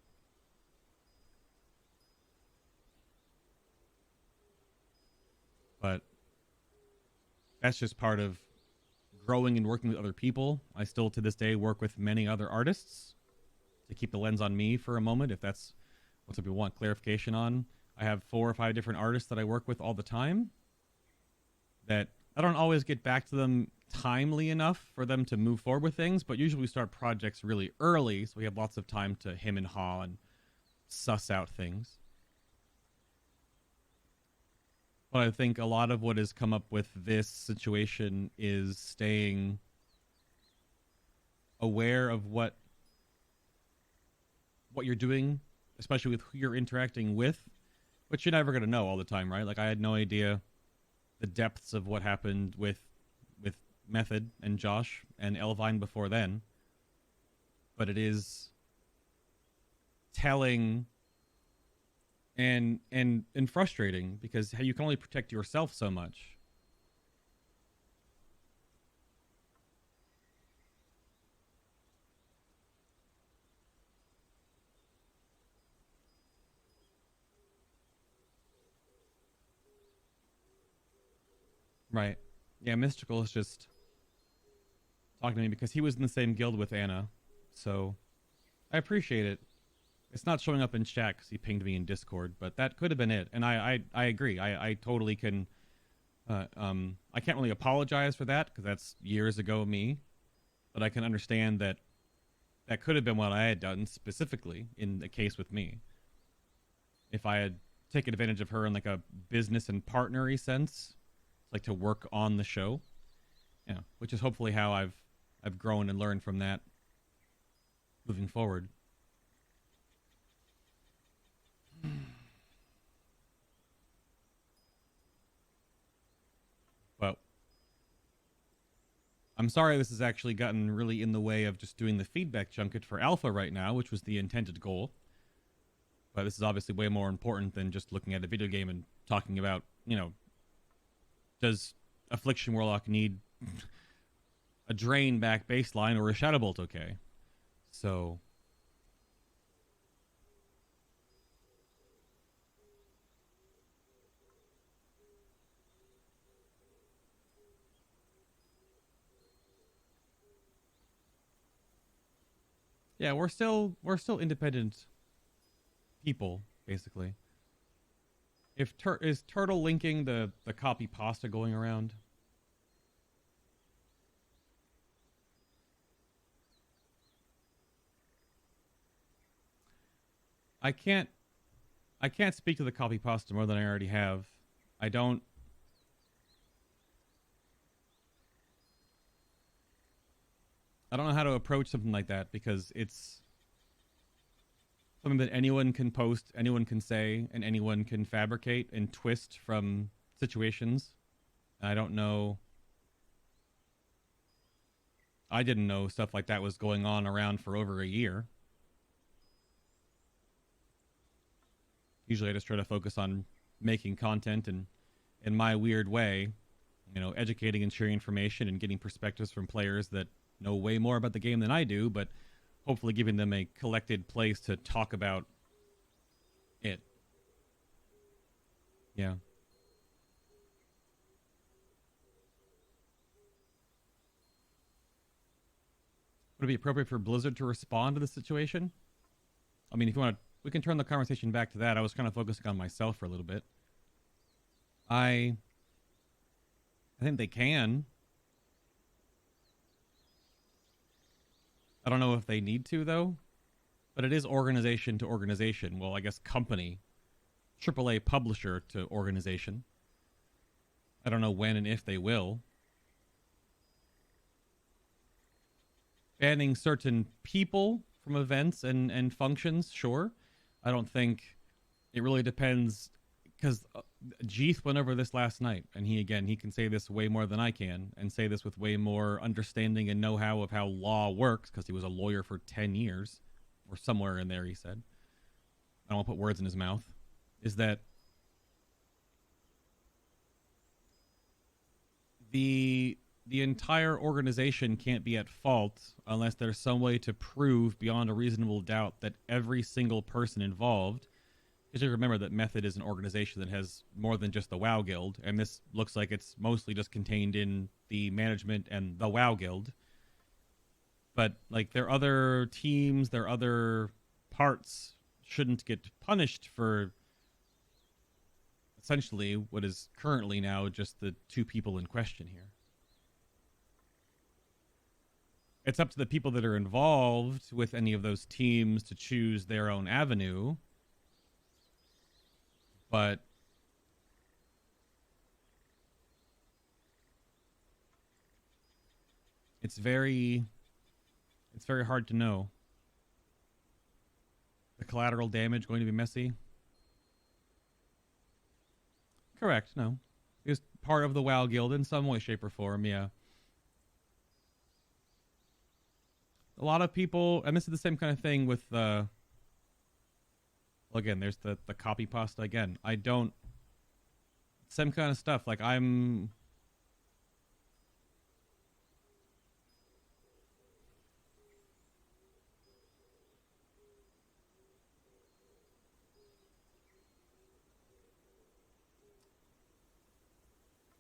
But that's just part of growing and working with other people. I still to this day work with many other artists to keep the lens on me for a moment, if that's what some people want clarification on. I have 4 or 5 different artists that I work with all the time that I don't always get back to them timely enough for them to move forward with things, but usually we start projects really early, so we have lots of time to hem and haw and suss out things. But I think a lot of what has come up with this situation is staying aware of what you're doing, especially with who you're interacting with, which you're never going to know all the time, right? Like I had no idea the depths of what happened with Method and Josh and Elvine before then. But it is telling and frustrating because you can only protect yourself so much. Right. Yeah, Mystical is just talking to me because he was in the same guild with Anna. So I appreciate it. It's not showing up in chat because he pinged me in Discord, but that could have been it. And I agree. I totally can. I can't really apologize for that because that's years ago me, but I can understand that that could have been what I had done specifically in the case with me. If I had taken advantage of her in like a business and partnery sense, like to work on the show, yeah, which is hopefully how I've grown and learned from that moving forward. But I'm sorry this has actually gotten really in the way of just doing the feedback junket for Alpha right now, which was the intended goal. But this is obviously way more important than just looking at a video game and talking about, does Affliction Warlock need a drain back baseline or a Shadow Bolt okay? So yeah, we're still independent people, basically. Is Turtle linking the copy pasta going around? I can't speak to the copy pasta more than I already have. I don't know how to approach something like that because it's something that anyone can post, anyone can say, and anyone can fabricate and twist from situations. I don't know. I didn't know stuff like that was going on around for over a year. Usually I just try to focus on making content and, in my weird way, educating and sharing information and getting perspectives from players that know way more about the game than I do, but hopefully giving them a collected place to talk about it. Yeah. Would it be appropriate for Blizzard to respond to the situation? I mean, if you want to, we can turn the conversation back to that. I was kind of focusing on myself for a little bit. I think they can. I don't know if they need to, though. But it is organization to organization. Well, I guess company. AAA publisher to organization. I don't know when and if they will. Banning certain people from events and functions, sure. I don't think It really depends, because Jeeth went over this last night, and he can say this way more than I can, and say this with way more understanding and know-how of how law works, because he was a lawyer for 10 years, or somewhere in there, he said. I don't want to put words in his mouth. Is that the entire organization can't be at fault unless there's some way to prove beyond a reasonable doubt that every single person involved, because you remember that Method is an organization that has more than just the WoW Guild, and this looks like it's mostly just contained in the management and the WoW Guild. But like their other teams, their other parts shouldn't get punished for essentially what is currently now just the two people in question here. It's up to the people that are involved with any of those teams to choose their own avenue. But it's very hard to know. The collateral damage going to be messy? Correct, no. He was part of the WoW Guild in some way, shape, or form, yeah. A lot of people, and this is the same kind of thing with well, again, there's the copy pasta again. I don't, same kind of stuff. Like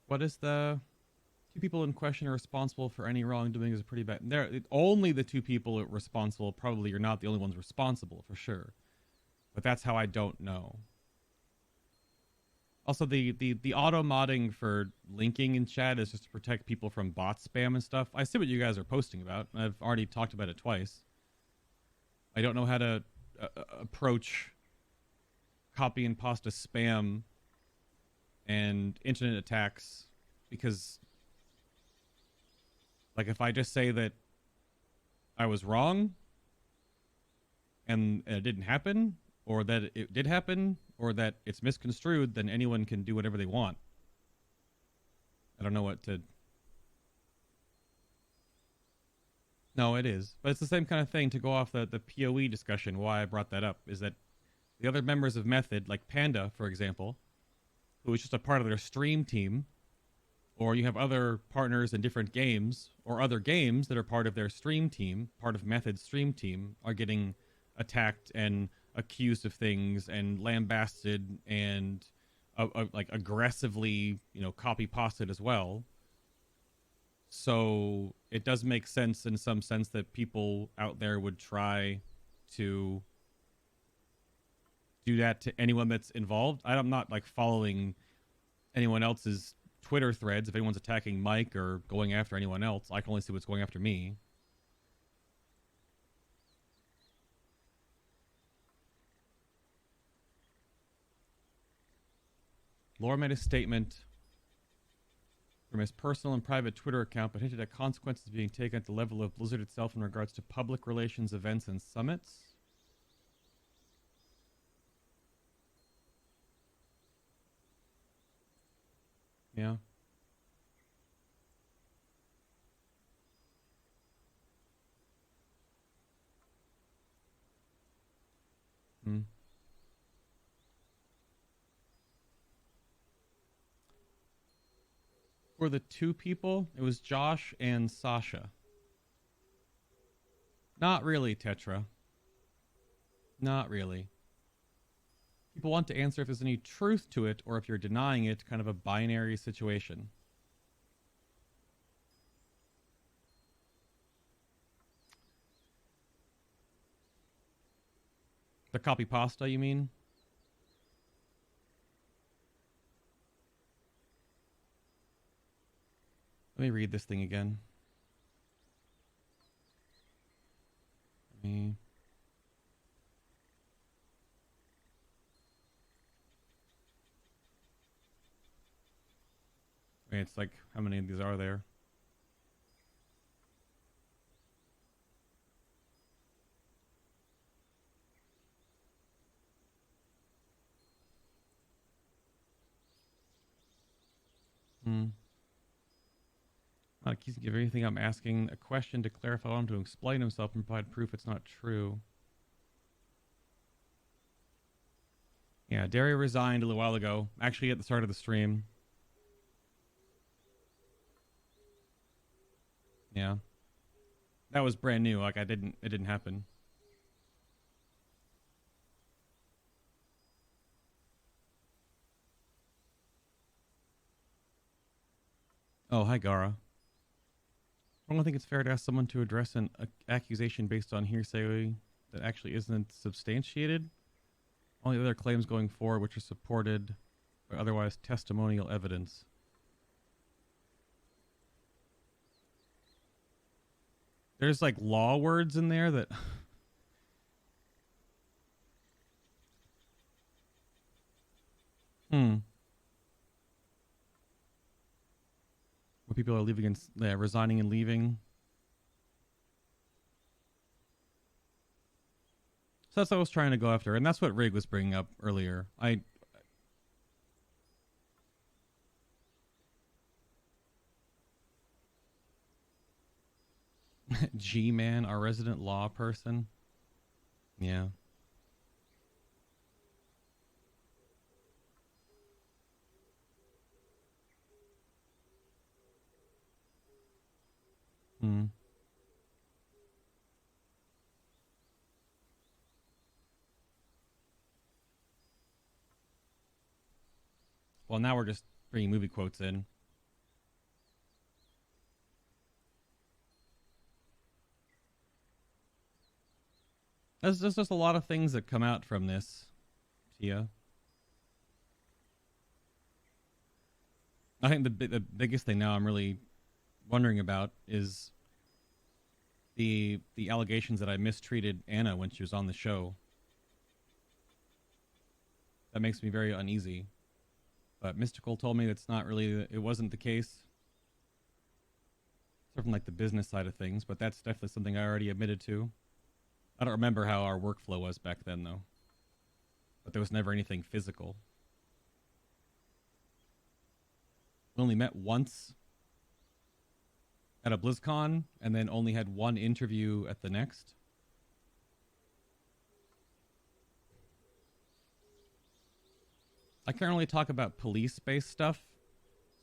what is the two people in question are responsible for any wrongdoing is a pretty bad. There, only the two people responsible. Probably you're not the only ones responsible for sure, but that's how I don't know. Also, the auto modding for linking in chat is just to protect people from bot spam and stuff. I see what you guys are posting about. I've already talked about it twice. I don't know how to approach copy and pasta spam and internet attacks, because like if I just say that I was wrong and it didn't happen, or that it did happen, or that it's misconstrued, then anyone can do whatever they want. I don't know what to... No, it is. But it's the same kind of thing, to go off the PoE discussion. Why I brought that up is that the other members of Method, like Panda, for example, who is just a part of their stream team, or you have other partners in different games, or other games that are part of their stream team, part of Method's stream team, are getting attacked and accused of things and lambasted and like aggressively, you know, copy pasted as well. So it does make sense in some sense that people out there would try to do that to anyone that's involved. I'm not like following anyone else's Twitter threads. If anyone's attacking Mike or going after anyone else, I can only see what's going after me. Laura made a statement from his personal and private Twitter account, but hinted at consequences being taken at the level of Blizzard itself in regards to public relations events and summits. Yeah. Hmm. For the two people, it was Josh and Sasha. Not really, Tetra. Not really. People want to answer if there's any truth to it, or if you're denying it, kind of a binary situation. The copy pasta, you mean? Let me read this thing again. Let me... Wait, it's like, how many of these are there? Hmm. Not accusing of everything. I'm asking a question to clarify him to explain himself and provide proof it's not true. Yeah, Derry resigned a little while ago. Actually, at the start of the stream. Yeah, that was brand new. Like it didn't happen. Oh, hi, Gara. I don't think it's fair to ask someone to address an accusation based on hearsay that actually isn't substantiated. Only other claims going forward which are supported by otherwise testimonial evidence. There's like law words in there that where people are leaving and resigning and leaving. So that's what I was trying to go after, and that's what Rig was bringing up earlier. G-Man, our resident law person. Yeah. Hmm. Well, now we're just bringing movie quotes in. There's just a lot of things that come out from this, Tia. I think the biggest thing now I'm really wondering about is the allegations that I mistreated Anna when she was on the show. That makes me very uneasy. But Mystical told me that's not really it wasn't the case. Sort from like the business side of things, but that's definitely something I already admitted to. I don't remember how our workflow was back then though. But there was never anything physical. We only met once at a BlizzCon and then only had one interview at the next. I can't really talk about police-based stuff.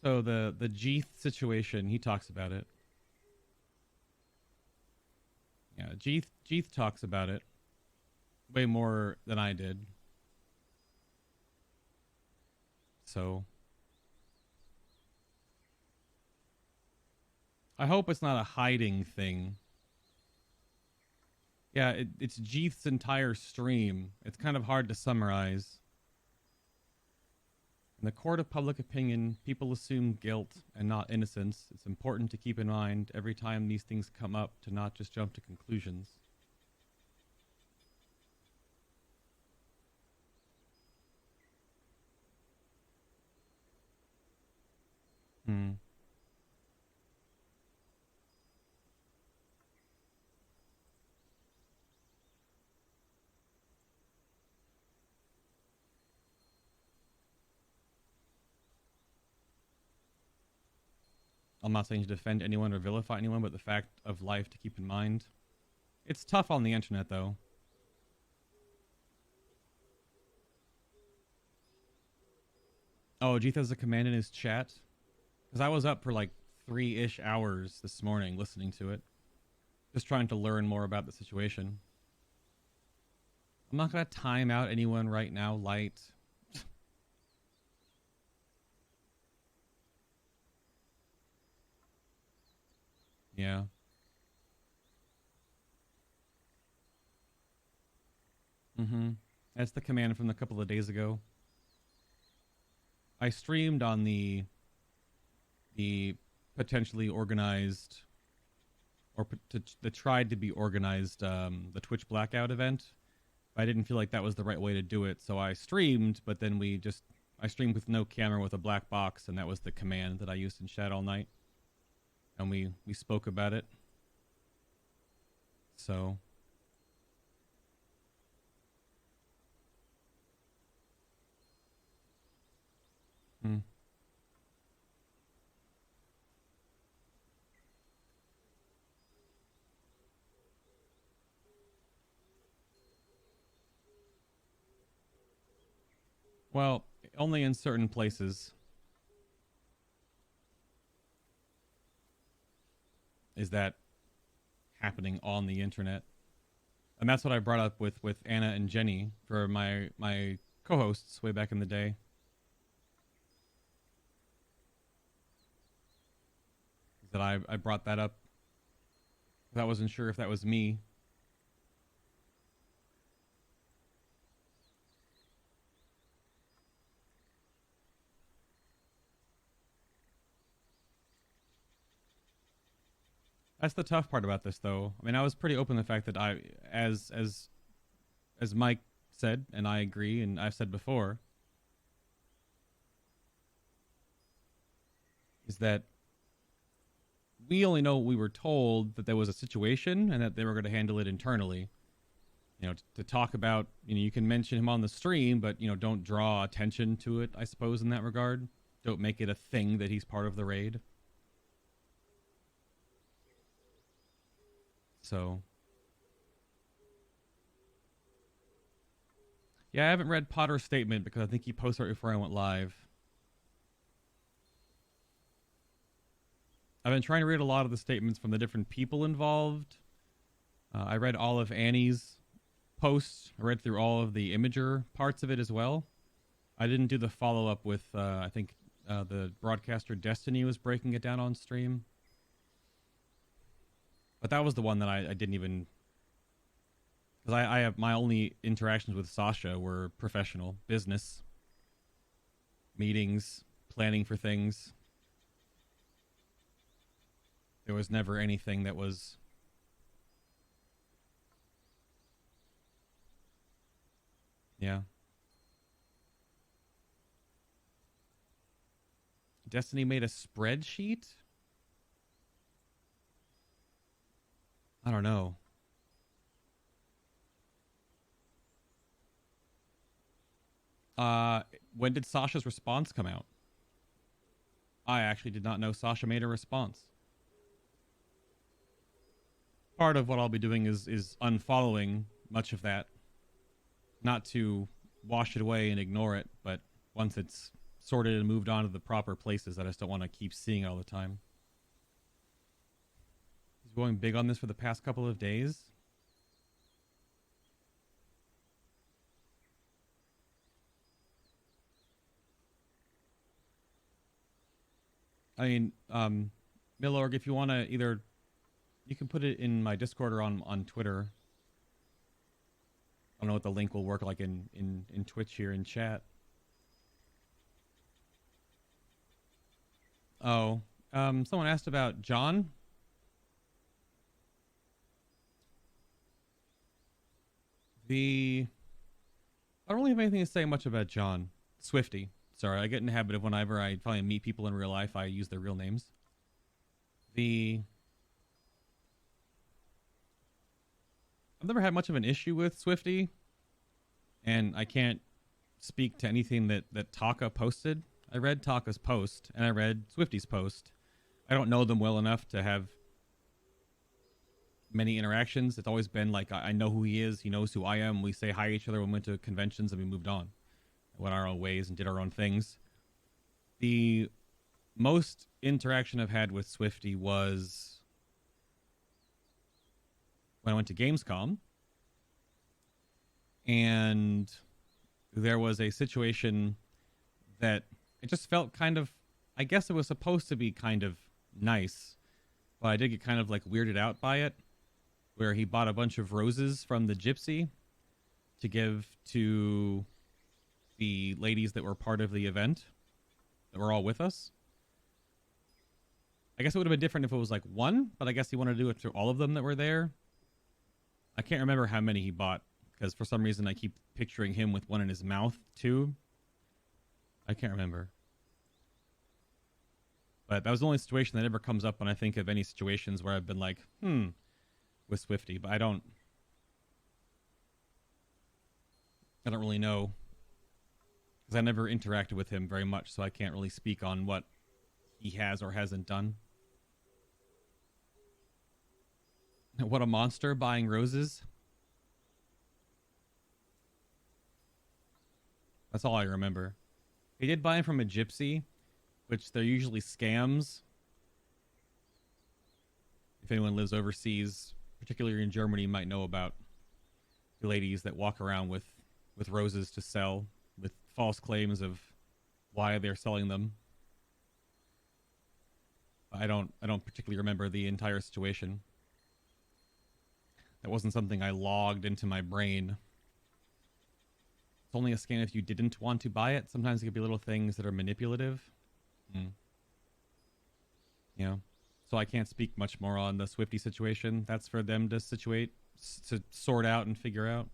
So the Jeeth situation, he talks about it. Yeah, Jeeth talks about it way more than I did. So I hope it's not a hiding thing. Yeah, it's Jeeth's entire stream. It's kind of hard to summarize. In the court of public opinion, people assume guilt and not innocence. It's important to keep in mind every time these things come up to not just jump to conclusions. Hmm. I'm not saying to defend anyone or vilify anyone, but the fact of life to keep in mind. It's tough on the internet, though. Oh, Jeeth has a command in his chat? Because I was up for like 3-ish hours this morning listening to it. Just trying to learn more about the situation. I'm not going to time out anyone right now, Light. Yeah. Mm-hmm. That's the command from a couple of days ago. I streamed on the potentially organized or the tried to be organized the Twitch blackout event. I didn't feel like that was the right way to do it, so I streamed. But then I streamed with no camera with a black box, and that was the command that I used in chat all night. And we spoke about it. So. Hmm. Well, only in certain places is that happening on the internet. And that's what I brought up with Anna and Jenny for my co-hosts way back in the day. That I brought that up. I wasn't sure if that was me. That's the tough part about this, though. I mean, I was pretty open to the fact that as Mike said, and I agree, and I've said before, is that we only know we were told that there was a situation and that they were going to handle it internally. You know, to talk about, you know, you can mention him on the stream, but, you know, don't draw attention to it, I suppose, in that regard. Don't make it a thing that he's part of the raid. So, yeah, I haven't read Potter's statement because I think he posted right before I went live. I've been trying to read a lot of the statements from the different people involved. I read all of Annie's posts. I read through all of the Imager parts of it as well. I didn't do the follow-up with, I think, the broadcaster Destiny was breaking it down on stream. But that was the one that I didn't even... Because I have my only interactions with Sasha were professional, business, meetings, planning for things. There was never anything that was... Yeah. Destiny made a spreadsheet? I don't know. When did Sasha's response come out? I actually did not know Sasha made a response. Part of what I'll be doing is unfollowing much of that. Not to wash it away and ignore it, but once it's sorted and moved on to the proper places, I just don't want to keep seeing it all the time. He's going big on this for the past couple of days. I mean, Milorg, if you want to either... You can put it in my Discord or on Twitter. I don't know what the link will work like in Twitch here in chat. Oh, someone asked about John. I don't really have anything to say much about John. Swifty. Sorry, I get in the habit of whenever I finally meet people in real life, I use their real names. I've never had much of an issue with Swifty, and I can't speak to anything that Taka posted. I read Taka's post, and I read Swifty's post. I don't know them well enough to have many interactions. It's always been like, I know who he is, he knows who I am, we say hi to each other when we went to conventions, and we moved on. Went our own ways and did our own things. The most interaction I've had with Swifty was when I went to Gamescom, and there was a situation that it just felt kind of, I guess it was supposed to be kind of nice, but I did get kind of like weirded out by it, where he bought a bunch of roses from the gypsy to give to the ladies that were part of the event, that were all with us. I guess it would have been different if it was like one, but I guess he wanted to do it to all of them that were there. I can't remember how many he bought, because for some reason I keep picturing him with one in his mouth too. I can't remember. But that was the only situation that ever comes up when I think of any situations where I've been like, with Swifty, but I don't really know, because I never interacted with him very much, so I can't really speak on what he has or hasn't done. What a monster, buying roses. That's all I remember. He did buy them from a gypsy, which they're usually scams. If anyone lives overseas, particularly in Germany, might know about the ladies that walk around with roses to sell with false claims of why they're selling them. I don't particularly remember the entire situation. That wasn't something I logged into my brain. It's only a scam if you didn't want to buy it. Sometimes it could be little things that are manipulative. Mm. Yeah. So I can't speak much more on the Swifty situation. That's for them to to sort out and figure out.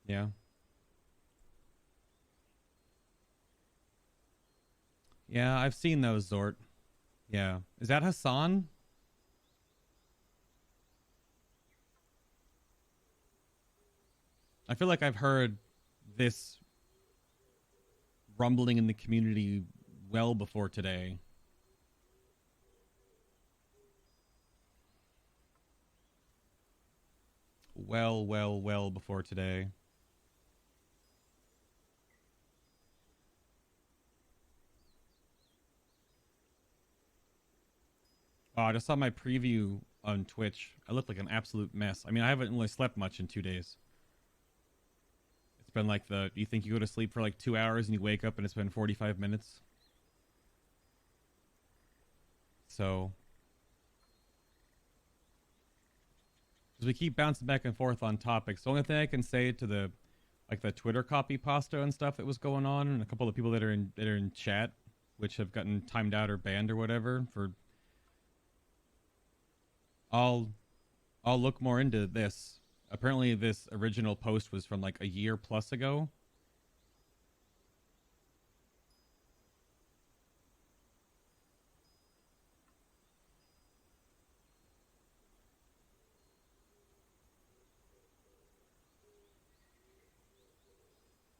Yeah. Yeah, I've seen those, Zort. Yeah. Is that Hassan? I feel like I've heard this rumbling in the community well before today. Well before today. Oh, I just saw my preview on Twitch. I look like an absolute mess. I mean, I haven't really slept much in 2 days. It's been like you think you go to sleep for like 2 hours and you wake up and it's been 45 minutes. So, because we keep bouncing back and forth on topics, the only thing I can say to the Twitter copy pasta and stuff that was going on, and a couple of people that are in chat, which have gotten timed out or banned or whatever for. I'll look more into this. Apparently, this original post was from like a year plus ago.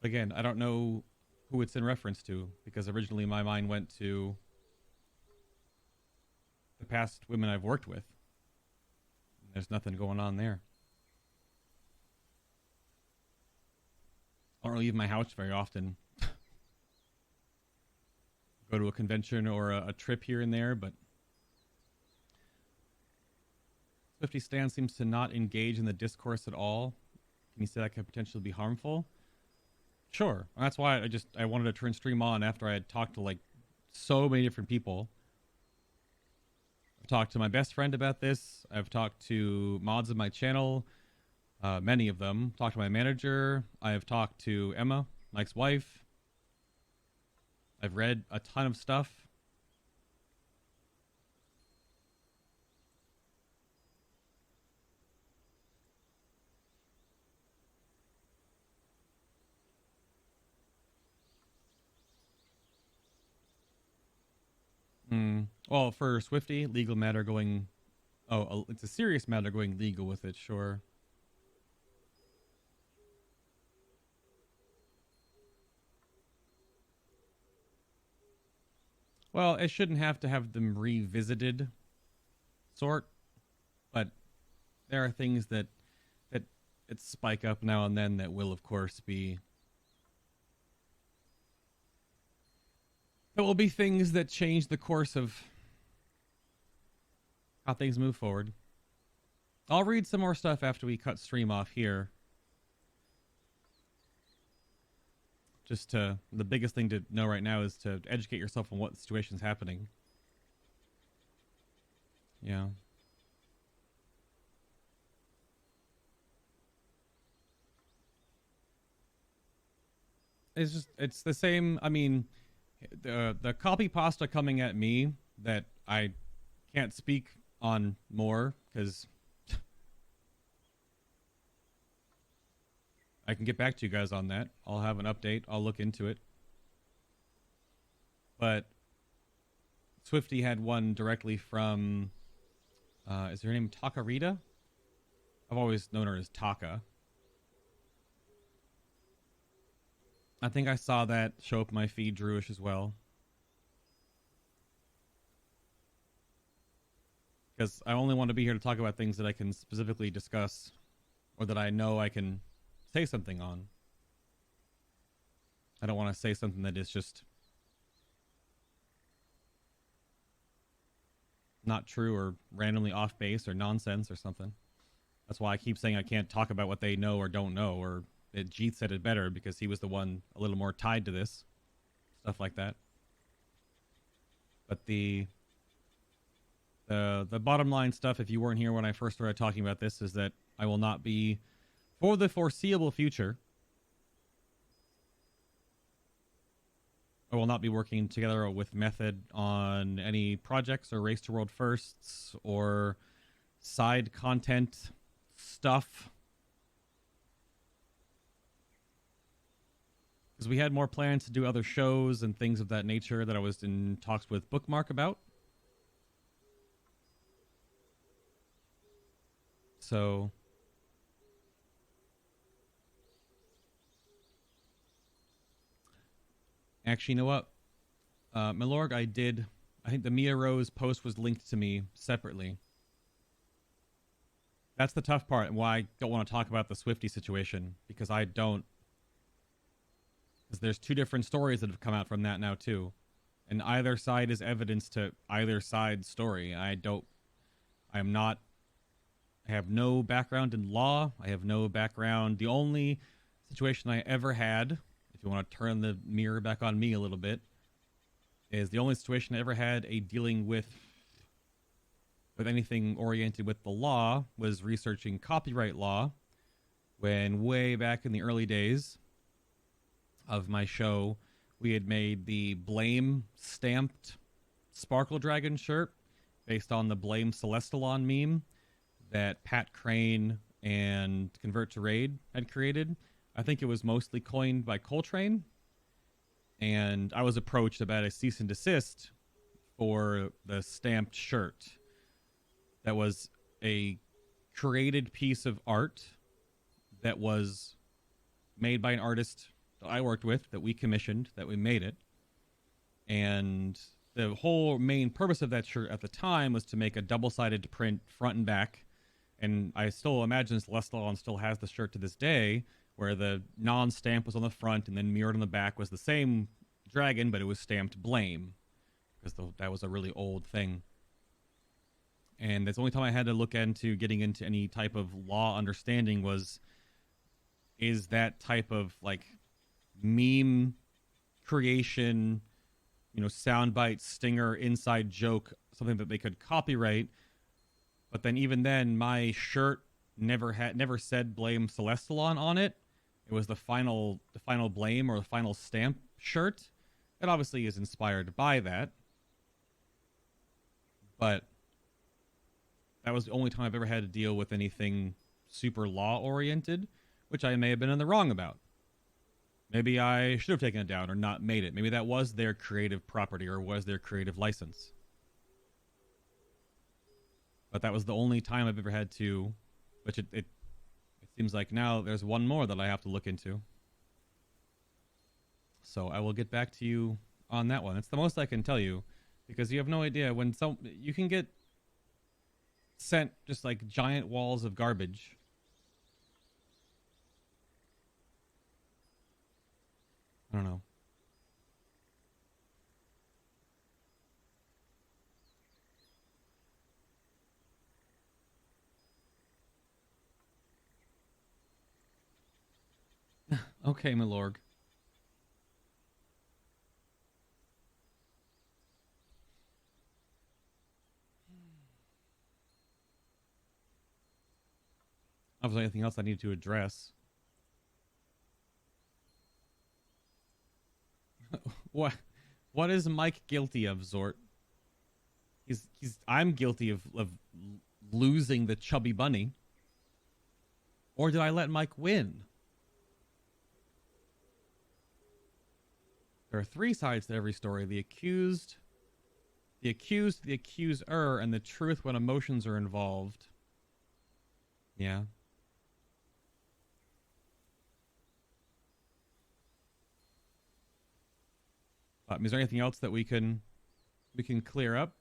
Again, I don't know who it's in reference to because originally my mind went to the past women I've worked with. There's nothing going on there. I don't leave my house very often. Go to a convention or a trip here and there, but Swifty Stan seems to not engage in the discourse at all. Can you say that could potentially be harmful? Sure. That's why I wanted to turn stream on after I had talked to like so many different people. I've talked to my best friend about this. I've talked to mods of my channel, many of them. Talked to my manager. I have talked to Emma, Mike's wife. I've read a ton of stuff. Well, for Swifty, legal matter going. Oh, it's a serious matter going legal with it, sure. Well, it shouldn't have to have them revisited, sort, but there are things that it spike up now and then that will, of course, be. There will be things that change the course of how things move forward. I'll read some more stuff after we cut stream off here. The biggest thing to know right now is to educate yourself on what situation's happening. Yeah. It's the same. I mean, the copy pasta coming at me that I can't speak on more because I can get back to you guys on that. I'll have an update. I'll look into it. But Swifty had one directly from, is her name Takarita? I've always known her as Taka. I think I saw that show up my feed, Drewish, as well. Because I only want to be here to talk about things that I can specifically discuss or that I know I can say something on. I don't want to say something that is just not true or randomly off base or nonsense or something. That's why I keep saying I can't talk about what they know or don't know, or that Jeet said it better because he was the one a little more tied to this. Stuff like that. But the bottom line stuff, if you weren't here when I first started talking about this, is that I will not be, for the foreseeable future, I will not be working together with Method on any projects or Race to World Firsts or side content stuff. Because we had more plans to do other shows and things of that nature that I was in talks with Bookmark about. So actually, you know what? Milorg, I think the Mia Rose post was linked to me separately. That's the tough part and why I don't want to talk about the Swifty situation, because I don't. Because there's two different stories that have come out from that now, too. And either side is evidence to either side's story. I have no background in law. I have no background. The only situation I ever had, if you want to turn the mirror back on me a little bit, is the only situation I ever had a dealing with anything oriented with the law was researching copyright law when way back in the early days of my show, we had made the Blame stamped Sparkle Dragon shirt based on the Blame Celestalon meme that Pat Crane and Convert to Raid had created. I think it was mostly coined by Coltrane. And I was approached about a cease and desist for the stamped shirt. That was a created piece of art that was made by an artist that I worked with, that we commissioned, that we made it. And the whole main purpose of that shirt at the time was to make a double-sided print front and back. And I still imagine Celestalon still has the shirt to this day, where the non-stamp was on the front and then mirrored on the back was the same dragon, but it was stamped Blame, because that was a really old thing. And that's the only time I had to look into getting into any type of law understanding is that type of like meme creation, soundbite, stinger, inside joke, something that they could copyright. But then even then, my shirt never said Blame Celestalon on it. It was the final Blame or the final stamp shirt. It obviously is inspired by that. But that was the only time I've ever had to deal with anything super law-oriented, which I may have been in the wrong about. Maybe I should have taken it down or not made it. Maybe that was their creative property or was their creative license. But that was the only time I've ever had to, which it seems like now there's one more that I have to look into. So I will get back to you on that one. It's the most I can tell you, because you have no idea when you can get sent just like giant walls of garbage. I don't know. Okay, Milorg. Obviously, anything else I need to address? What is Mike guilty of, Zort? I'm guilty of losing the chubby bunny. Or did I let Mike win? There are three sides to every story: the accused, the accuser, and the truth when emotions are involved. Yeah. Is there anything else that we can clear up?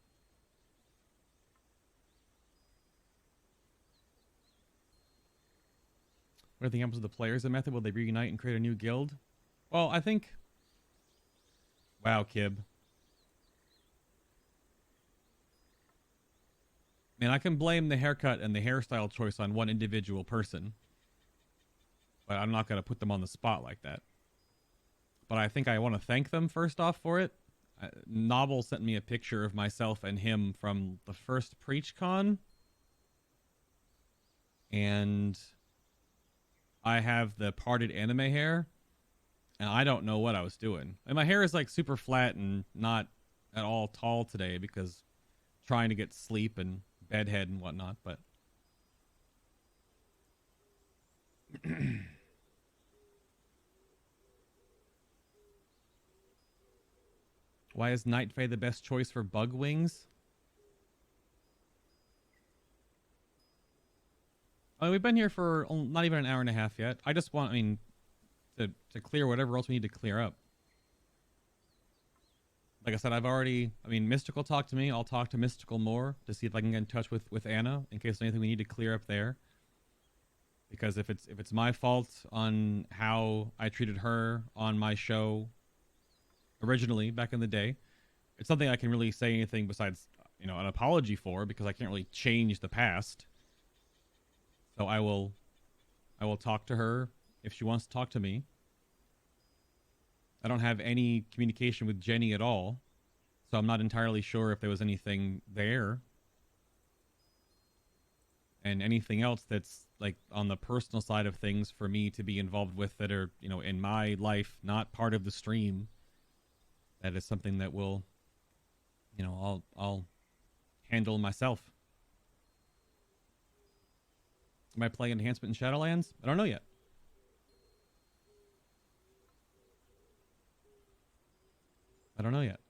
What do you think happens with the players of Method? Will they reunite and create a new guild? Well, I think Wow, Kib. Man, I can blame the haircut and the hairstyle choice on one individual person, but I'm not going to put them on the spot like that. But I think I want to thank them first off for it. Novel sent me a picture of myself and him from the first PreachCon, and I have the parted anime hair, and I don't know what I was doing. And my hair is like super flat and not at all tall today because trying to get sleep and bedhead and whatnot, but why is Night Fae the best choice for bug wings? Oh, we've been here for not even an hour and a half yet. I just want, I mean, to clear whatever else we need to clear up. Like I said, Mystical talked to me. I'll talk to Mystical more to see if I can get in touch with Anna in case there's anything we need to clear up there. Because if it's my fault on how I treated her on my show originally back in the day, it's something I can really say anything besides, an apology for, because I can't really change the past. So I will talk to her if she wants to talk to me. I don't have any communication with Jenny at all, so I'm not entirely sure if there was anything there. And anything else that's like on the personal side of things for me to be involved with that are, in my life, not part of the stream. That is something that will, I'll handle myself. Am I playing Enhancement in Shadowlands? I don't know yet. I don't know yet.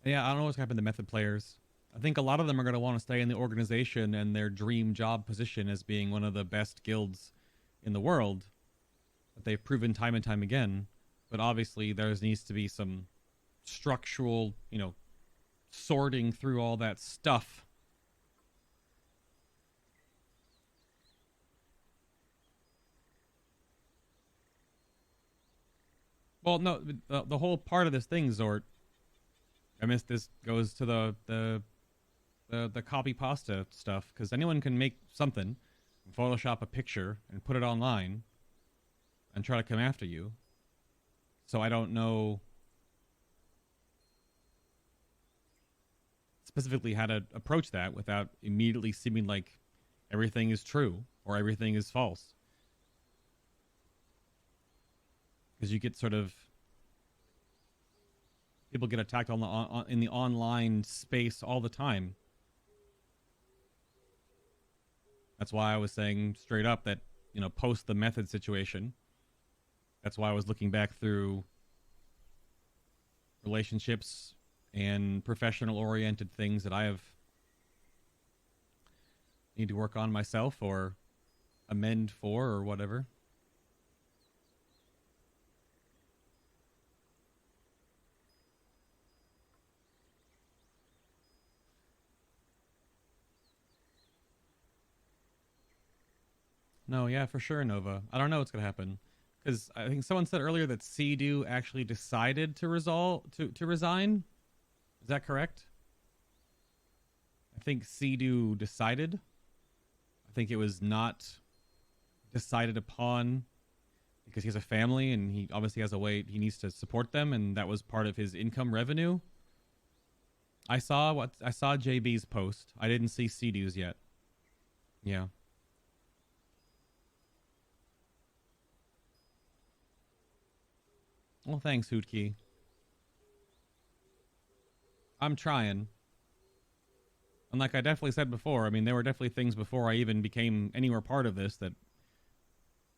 Yeah, I don't know what's going to happen to Method players. I think a lot of them are going to want to stay in the organization and their dream job position as being one of the best guilds in the world that they've proven time and time again. But obviously, there needs to be some structural, sorting through all that stuff. Well, no, the whole part of this thing, Zort, I miss this goes to the copy pasta stuff, because anyone can make something, Photoshop a picture, and put it online, and try to come after you. So I don't know specifically how to approach that without immediately seeming like everything is true or everything is false. Because you get sort of people get attacked in the online space all the time. That's why I was saying straight up that, post the Method situation, that's why I was looking back through relationships and professional oriented things that I have need to work on myself or amend for or whatever. No, yeah, for sure, Nova. I don't know what's gonna happen because I think someone said earlier that Sea-Doo actually decided to resign. Is that correct? I think Sea-Doo decided. I think it was not decided upon because he has a family and he obviously has a way he needs to support them, and that was part of his income revenue. I saw JB's post. I didn't see Sea-Doo's yet. Yeah. Well, thanks, Hootkey. I'm trying. And like I definitely said before, there were definitely things before I even became anywhere part of this that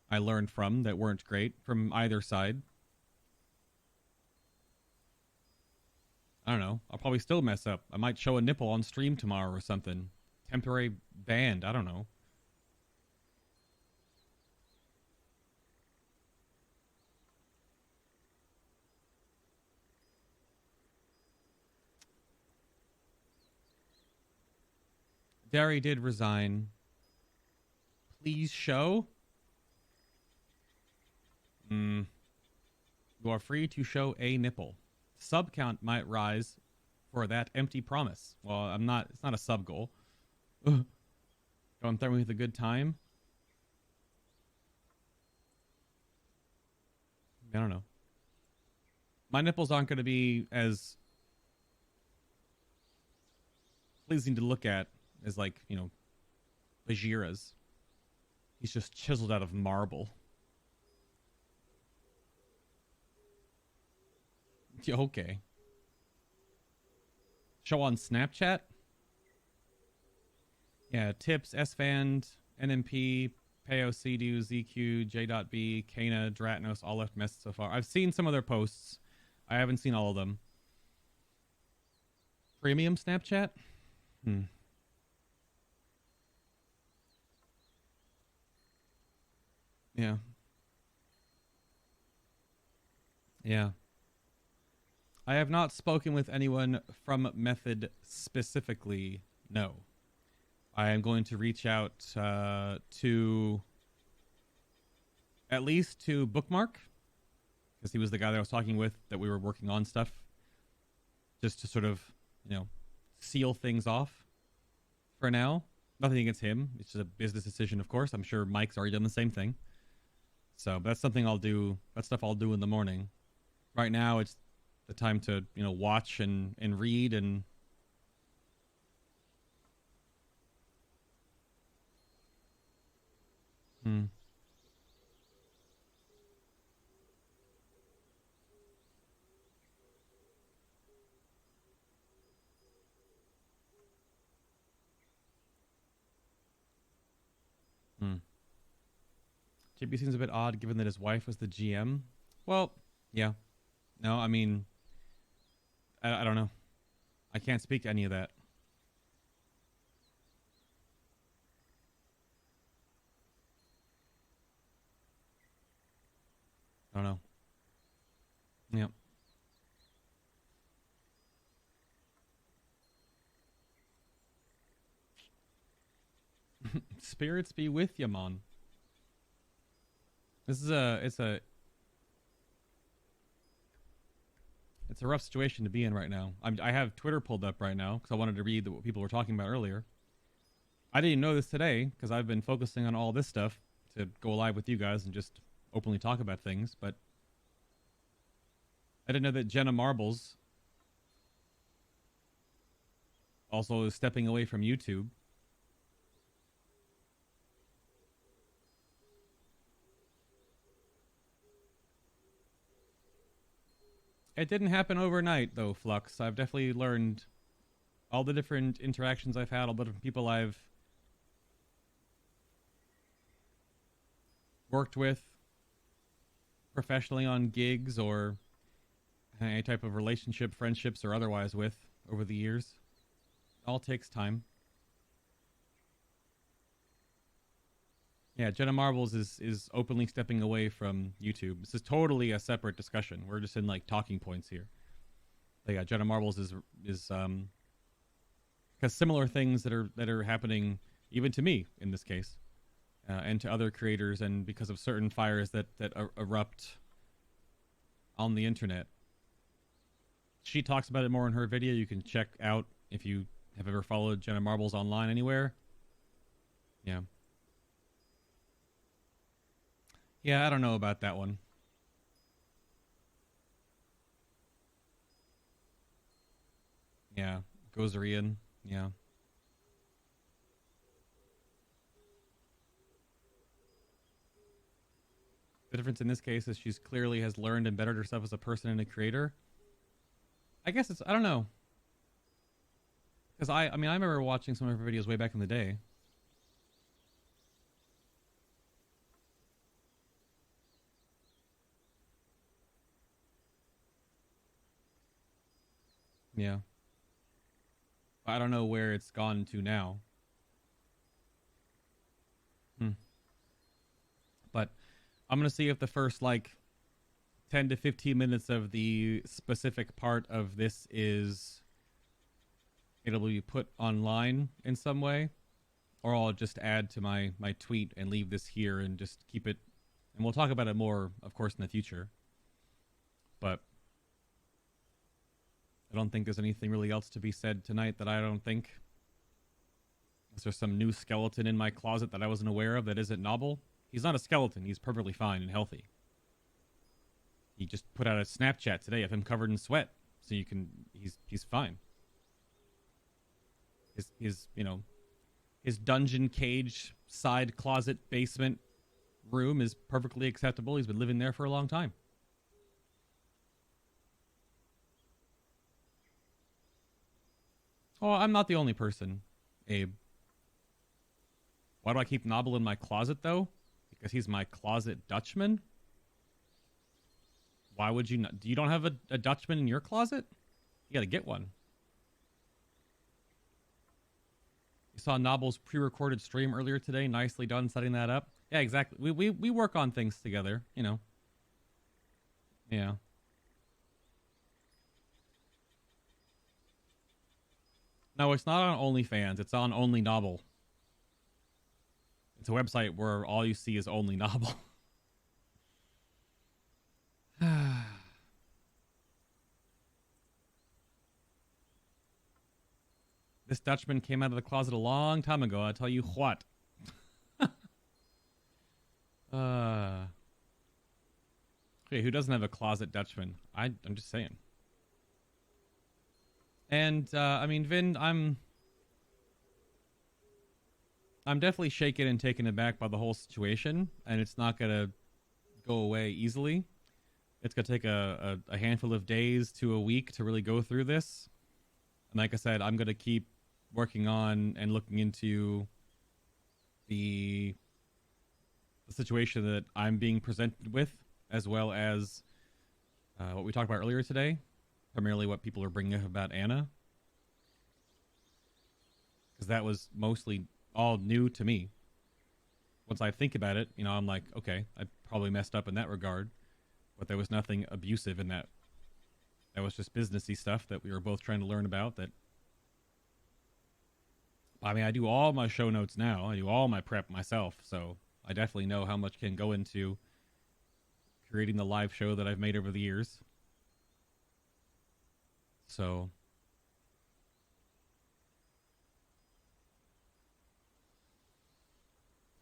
I learned from that weren't great from either side. I don't know. I'll probably still mess up. I might show a nipple on stream tomorrow or something. Temporary banned. I don't know. Derry did resign. Please show. Mm, you are free to show a nipple. Sub count might rise for that empty promise. Well, I'm not. It's not a sub goal. Go and threaten me with a good time. I don't know. My nipples aren't going to be as pleasing to look at as, like, you know, Bajira's. He's just chiseled out of marble. Okay. Show on Snapchat? Yeah, Tips, SFAND, NMP, Peo, CDU, ZQ, J.B, Kana, Dratnos, all left messed so far. I've seen some of their posts. I haven't seen all of them. Premium Snapchat? Yeah. Yeah. I have not spoken with anyone from Method specifically, no. I am going to reach out to at least to Bookmark, because he was the guy that I was talking with that we were working on stuff, just to sort of, you know, seal things off for now. Nothing against him. It's just a business decision, of course. I'm sure Mike's already done the same thing. So that's something I'll do. That's stuff I'll do in the morning. Right now, it's the time to, you know, watch and read and... Hmm. Hmm. JB seems a bit odd given that his wife was the GM. Well, yeah. No, I mean, I don't know. I can't speak to any of that. I don't know. Yep. Spirits be with you, man. This is it's a rough situation to be in right now. I have Twitter pulled up right now because I wanted to read what people were talking about earlier. I didn't know this today because I've been focusing on all this stuff to go live with you guys and just openly talk about things, but I didn't know that Jenna Marbles also is stepping away from YouTube. It didn't happen overnight, though, Flux. I've definitely learned all the different interactions I've had, all the different people I've worked with professionally on gigs or any type of relationship, friendships, or otherwise with over the years. It all takes time. Yeah, Jenna Marbles is openly stepping away from YouTube. This is totally a separate discussion. We're just in like talking points here. But yeah, Jenna Marbles is because similar things that are happening even to me in this case, and to other creators, and because of certain fires that erupt on the internet. She talks about it more in her video. You can check out if you have ever followed Jenna Marbles online anywhere. Yeah. Yeah, I don't know about that one. Yeah, Gozerian. Yeah. The difference in this case is she's clearly has learned and bettered herself as a person and a creator. I guess it's, I don't know. Because I mean, I remember watching some of her videos way back in the day. Yeah. I don't know where it's gone to now. Hmm. But I'm going to see if the first, like, 10 to 15 minutes of the specific part of this is it'll be put online in some way, or I'll just add to my tweet and leave this here and just keep it And we'll talk about it more, of course, in the future. But I don't think there's anything really else to be said tonight that I don't think. Is there some new skeleton in my closet that I wasn't aware of that isn't Nobble? He's not a skeleton. He's perfectly fine and healthy. He just put out a Snapchat today of him covered in sweat. So you can, he's fine. His his dungeon cage side closet basement room is perfectly acceptable. He's been living there for a long time. Oh, I'm not the only person, Abe. Why do I keep Nobble in my closet, though? Because he's my closet Dutchman? Why would you not? You don't have a Dutchman in your closet? You gotta get one. You saw Nobble's pre-recorded stream earlier today. Nicely done setting that up. Yeah, exactly. We work on things together, you know. Yeah. No, it's not on OnlyFans. It's on Only Nobble. It's a website where all you see is Only Nobble. This Dutchman came out of the closet a long time ago. I tell you what. Okay, who doesn't have a closet Dutchman? I'm just saying. And I mean, Vin, I'm definitely shaken and taken aback by the whole situation, and it's not gonna go away easily. It's gonna take a handful of days to a week to really go through this. And like I said, I'm gonna keep working on and looking into the situation that I'm being presented with, as well as what we talked about earlier today, primarily what people are bringing up about Anna, because that was mostly all new to me. Once I think about it, you know, I'm like, okay, I probably messed up in that regard, but there was nothing abusive in that. That was just businessy stuff that we were both trying to learn about. That, I mean, I do all my show notes now. I do all my prep myself, so I definitely know how much can go into creating the live show that I've made over the years. So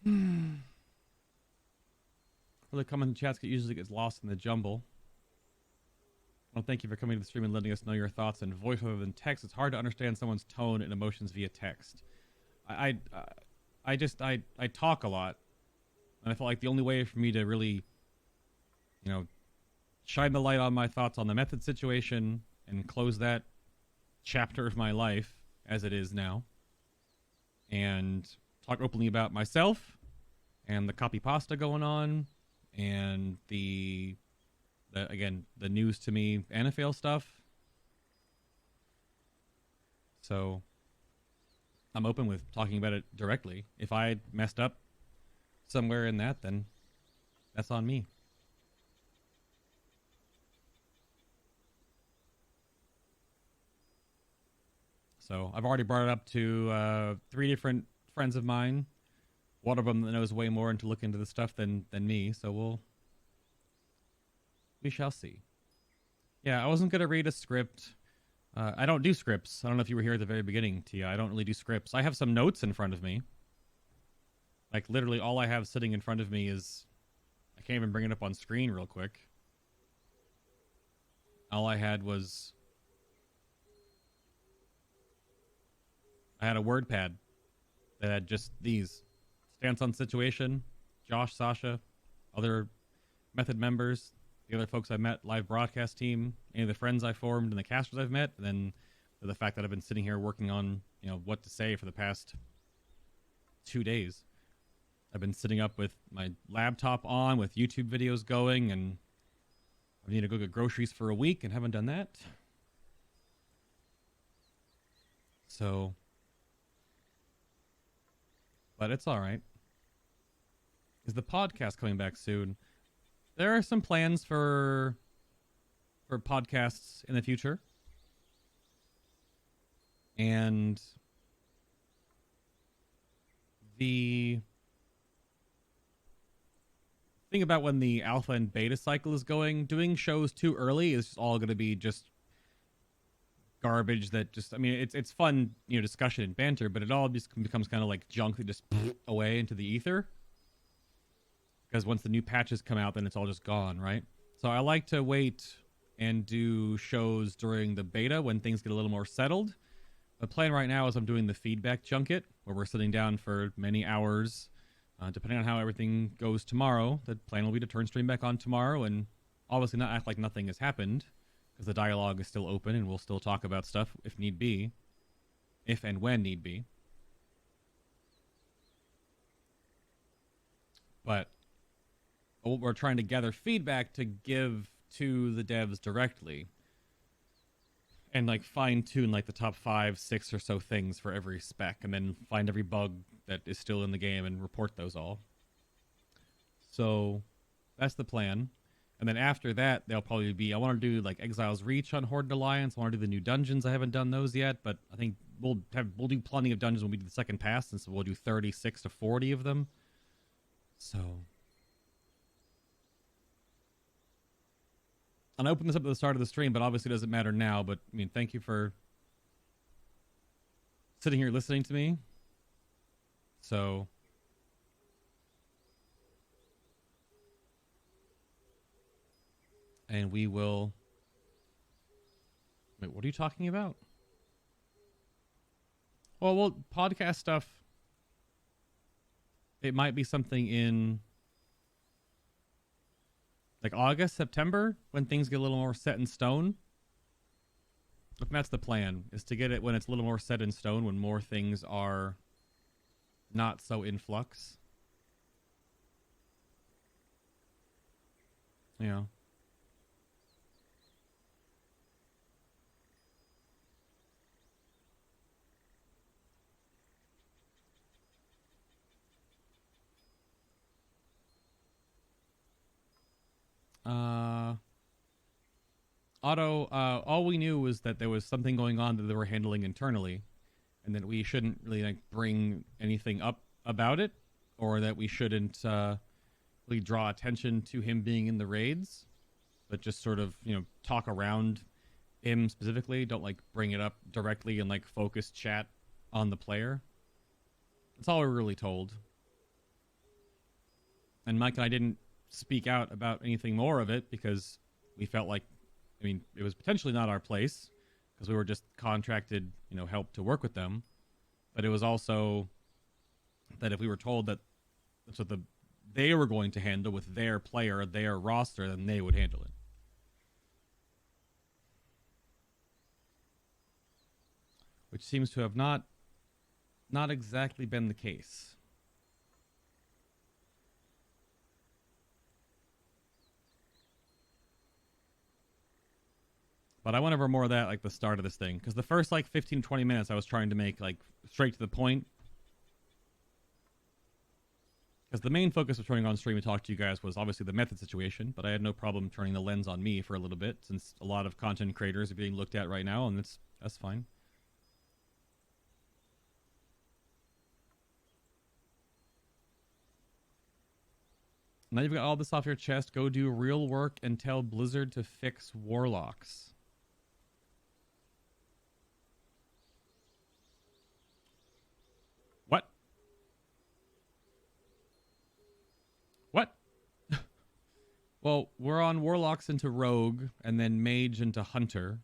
well, the comment in chats usually gets lost in the jumble. Well, thank you for coming to the stream and letting us know your thoughts in voice rather than text. It's hard to understand someone's tone and emotions via text. I talk a lot, and I felt like the only way for me to really, you know, shine the light on my thoughts on the method situation and close that chapter of my life as it is now, and talk openly about myself and the copy pasta going on and the news to me Anafail stuff. So I'm open with talking about it directly. If I messed up somewhere in that, then that's on me. So I've already brought it up to 3 different friends of mine. One of them that knows way more and to look into the stuff than me. So we shall see. Yeah, I wasn't gonna read a script. I don't do scripts. I don't know if you were here at the very beginning, Tia. I don't really do scripts. I have some notes in front of me. Like, literally all I have sitting in front of me is... I can't even bring it up on screen real quick. All I had was... I had a word pad that had just these. Stance on situation, Josh, Sasha, other method members, the other folks I met, live broadcast team, any of the friends I formed and the casters I've met, and then the fact that I've been sitting here working on, you know, what to say for the past 2 days. I've been sitting up with my laptop on with YouTube videos going, and I need to go get groceries for a week and haven't done that. So, but it's all right. Is the podcast coming back soon? There are some plans for podcasts in the future. And the think about when the alpha and beta cycle is going. Doing shows too early is all going to be just garbage. That just, I mean, it's fun, discussion and banter, but it all just becomes kind of like junk that just away into the ether. Because once the new patches come out, then it's all just gone, right? So I like to wait and do shows during the beta when things get a little more settled. The plan right now is I'm doing the feedback junket, where we're sitting down for many hours. Depending on how everything goes tomorrow, the plan will be to turn stream back on tomorrow and obviously not act like nothing has happened, because the dialogue is still open and we'll still talk about stuff if need be. If and when need be. But we're trying to gather feedback to give to the devs directly. And like fine tune like the top 5, 6 or so things for every spec, and then find every bug that is still in the game and report those all. So that's the plan. And then after that, they'll probably be, I want to do like Exile's Reach on Horde Alliance. I want to do the new dungeons. I haven't done those yet, but I think we'll do plenty of dungeons when we do the second pass, and so we'll do 36 to 40 of them. So, and I opened this up at the start of the stream, but obviously it doesn't matter now. But I mean, thank you for sitting here listening to me. So, and we will. Wait, what are you talking about? Well, podcast stuff. It might be something in like August, September, when things get a little more set in stone. But that's the plan, is to get it when it's a little more set in stone, when more things are not so in flux. Yeah. All we knew was that there was something going on that they were handling internally, and that we shouldn't really like bring anything up about it, or that we shouldn't really draw attention to him being in the raids, but just sort of, talk around him specifically. Don't like bring it up directly and like focus chat on the player. That's all we were really told. And Mike and I didn't speak out about anything more of it because we felt like, I mean, it was potentially not our place because we were just contracted, help to work with them. But it was also that if we were told that that's what they were going to handle with their player, their roster, then they would handle it. Which seems to have not exactly been the case. But I went over more of that like the start of this thing, because the first like 15, 20 minutes I was trying to make like straight to the point. Because the main focus of turning on stream and talk to you guys was obviously the method situation, but I had no problem turning the lens on me for a little bit, since a lot of content creators are being looked at right now, and that's fine. Now you've got all this off your chest. Go do real work and tell Blizzard to fix warlocks. What? What? Well, we're on warlocks into rogue and then mage into hunter.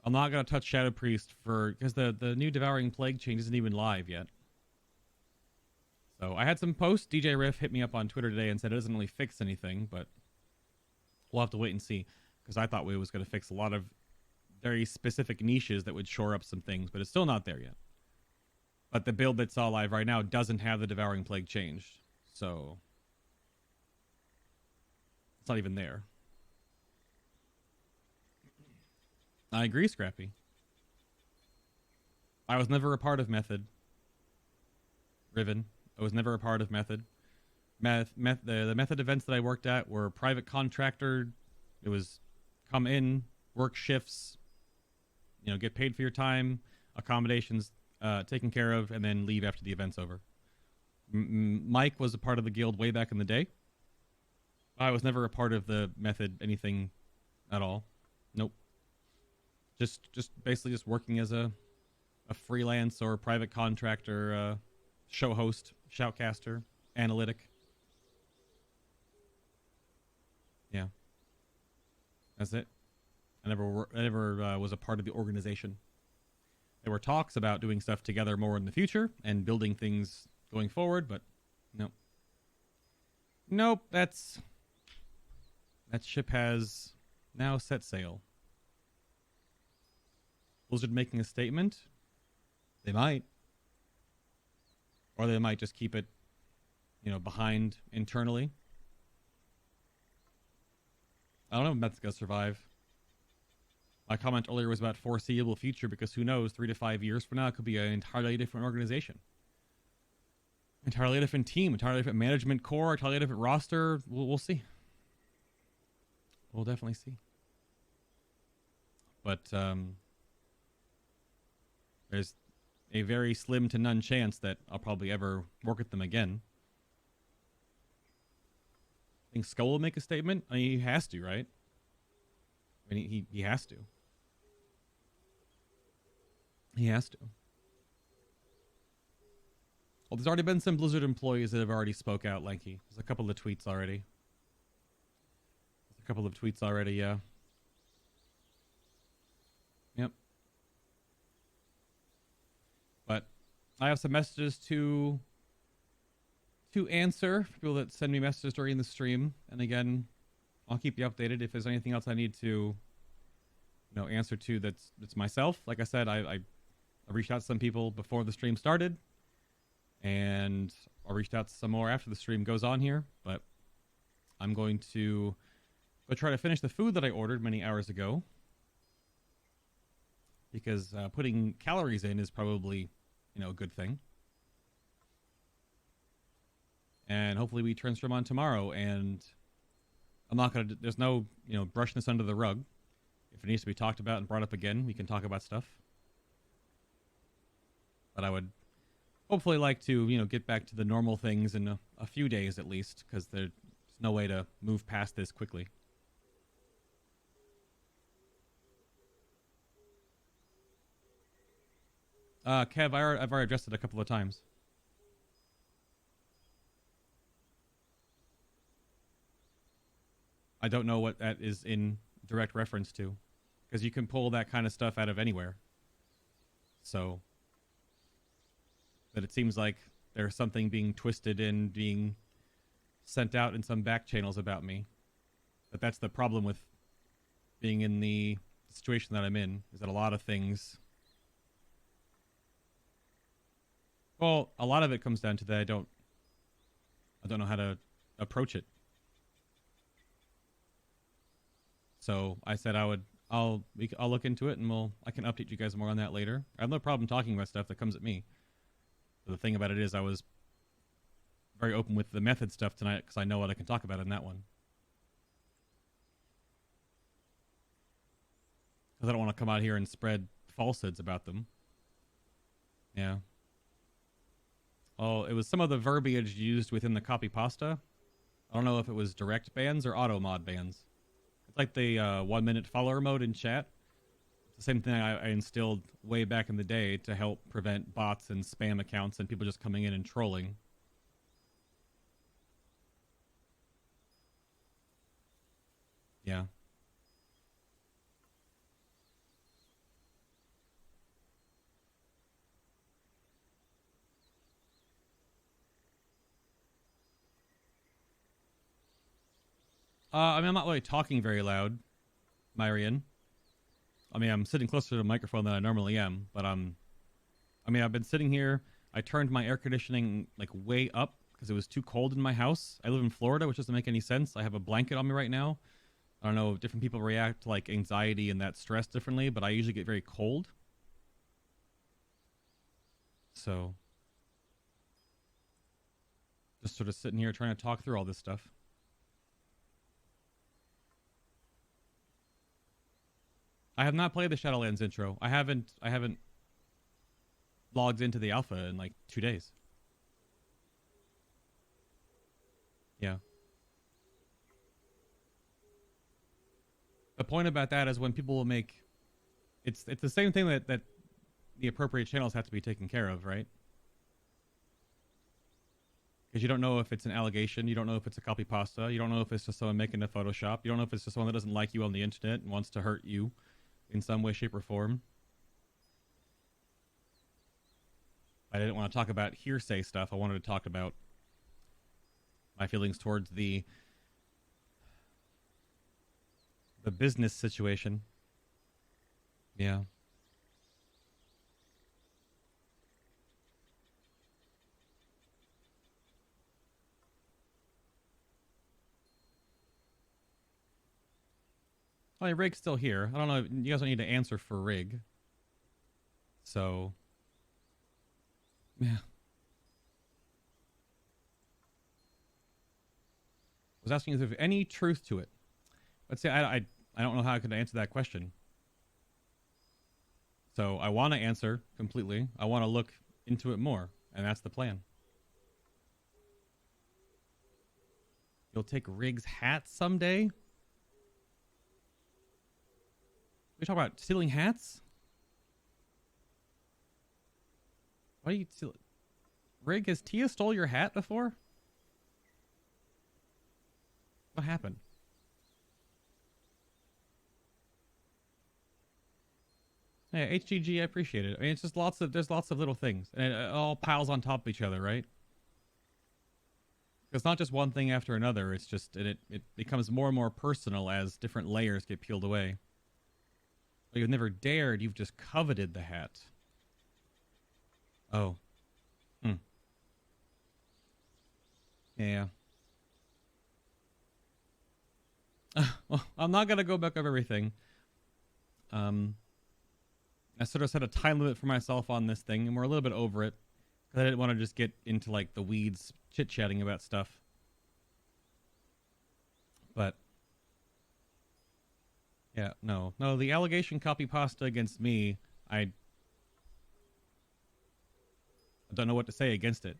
I'm not going to touch Shadow Priest because the new Devouring Plague change isn't even live yet. So I had some posts. DJ Riff hit me up on Twitter today and said it doesn't really fix anything, but we'll have to wait and see, because I thought it was going to fix a lot of very specific niches that would shore up some things, but it's still not there yet. But the build that's all live right now doesn't have the Devouring Plague changed, so it's not even there. I agree, Scrappy. I was never a part of Method. Riven. I was never a part of Method. The Method events that I worked at were private contractor. It was come in, work shifts, get paid for your time, accommodations taken care of, and then leave after the event's over. Mike was a part of the guild way back in the day. I was never a part of the method anything at all. Nope. Just basically just working as a freelance or private contractor, show host, shoutcaster, analytic. Yeah. That's it. I never was a part of the organization. There were talks about doing stuff together more in the future and building things going forward, but nope. Nope, that ship has now set sail. Blizzard making a statement? They might. Or they might just keep it, behind internally. I don't know if that's going to survive. My comment earlier was about foreseeable future because who knows, 3 to 5 years from now, it could be an entirely different organization. Entirely different team, entirely different management core, entirely different roster. We'll see. We'll definitely see. But there's a very slim to none chance that I'll probably ever work with them again. I think Skull will make a statement. I mean, he has to, right? I mean, he has to. He has to. Well, there's already been some Blizzard employees that have already spoke out, Lanky. There's a couple of tweets already. Yeah. Yep. But I have some messages to answer for people that send me messages during the stream. And again, I'll keep you updated if there's anything else I need to, answer to that's myself. Like I said, I reached out to some people before the stream started. And I reached out to some more after the stream goes on here. But I'm going to go try to finish the food that I ordered many hours ago. Because putting calories in is probably, a good thing. And hopefully we turn stream on tomorrow. And I'm not going to... There's no, brushing this under the rug. If it needs to be talked about and brought up again, we can talk about stuff. But I would hopefully like to, get back to the normal things in a few days at least. Because there's no way to move past this quickly. Kev, I've already addressed it a couple of times. I don't know what that is in direct reference to. Because you can pull that kind of stuff out of anywhere. So. But it seems like there's something being twisted and being sent out in some back channels about me. But that's the problem with being in the situation that I'm in. Is that a lot of things... Well, a lot of it comes down to that I don't know how to approach it. So I said I'll look into it and I can update you guys more on that later. I have no problem talking about stuff that comes at me. But the thing about it is I was very open with the method stuff tonight because I know what I can talk about in that one. Because I don't want to come out here and spread falsehoods about them. Yeah. Oh, it was some of the verbiage used within the copy pasta. I don't know if it was direct bans or auto mod bans. It's like the 1 minute follower mode in chat. It's the same thing I instilled way back in the day to help prevent bots and spam accounts and people just coming in and trolling. Yeah. I mean, I'm not really talking very loud, Myrian. I mean, I'm sitting closer to the microphone than I normally am, but I've been sitting here. I turned my air conditioning like way up because it was too cold in my house. I live in Florida, which doesn't make any sense. I have a blanket on me right now. I don't know if different people react to like anxiety and that stress differently, but I usually get very cold. So, just sort of sitting here trying to talk through all this stuff. I have not played the Shadowlands intro. I haven't logged into the alpha in like 2 days. Yeah. The point about that is when people will make it's the same thing that the appropriate channels have to be taken care of, right? Because you don't know if it's an allegation, you don't know if it's a copy pasta, you don't know if it's just someone making a Photoshop, you don't know if it's just someone that doesn't like you on the internet and wants to hurt you in some way, shape, or form. I didn't want to talk about hearsay stuff. I wanted to talk about my feelings towards the business situation. Yeah. I mean, Rig's still here. I don't know. You guys don't need to answer for Rig. So, yeah. I was asking if there's any truth to it. Let's say I don't know how I could answer that question. So I want to answer completely. I want to look into it more, and that's the plan. You'll take Rig's hat someday? We talk about stealing hats? Why do you steal? Rig, has Tia stole your hat before? What happened? Yeah, HGG, I appreciate it. I mean, it's just there's lots of little things, and it all piles on top of each other, right? It's not just one thing after another. It's just it becomes more and more personal as different layers get peeled away. Well, you've never dared. You've just coveted the hat. Oh. Hmm. Yeah. Well, I'm not gonna go back over everything. I sort of set a time limit for myself on this thing, and we're a little bit over it. Because I didn't want to just get into, like, the weeds chit-chatting about stuff. But, yeah, no. No, the allegation copy pasta against me, I don't know what to say against it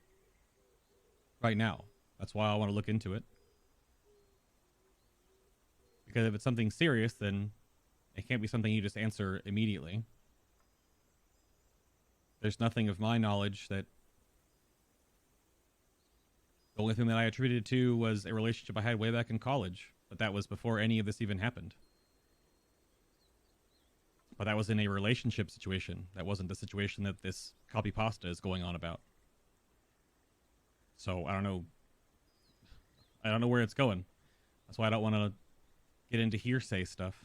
right now. That's why I want to look into it. Because if it's something serious, then it can't be something you just answer immediately. There's nothing of my knowledge that the only thing that I attributed to was a relationship I had way back in college. But that was before any of this even happened. But that was in a relationship situation. That wasn't the situation that this copy pasta is going on about. So I don't know. I don't know where it's going. That's why I don't want to get into hearsay stuff.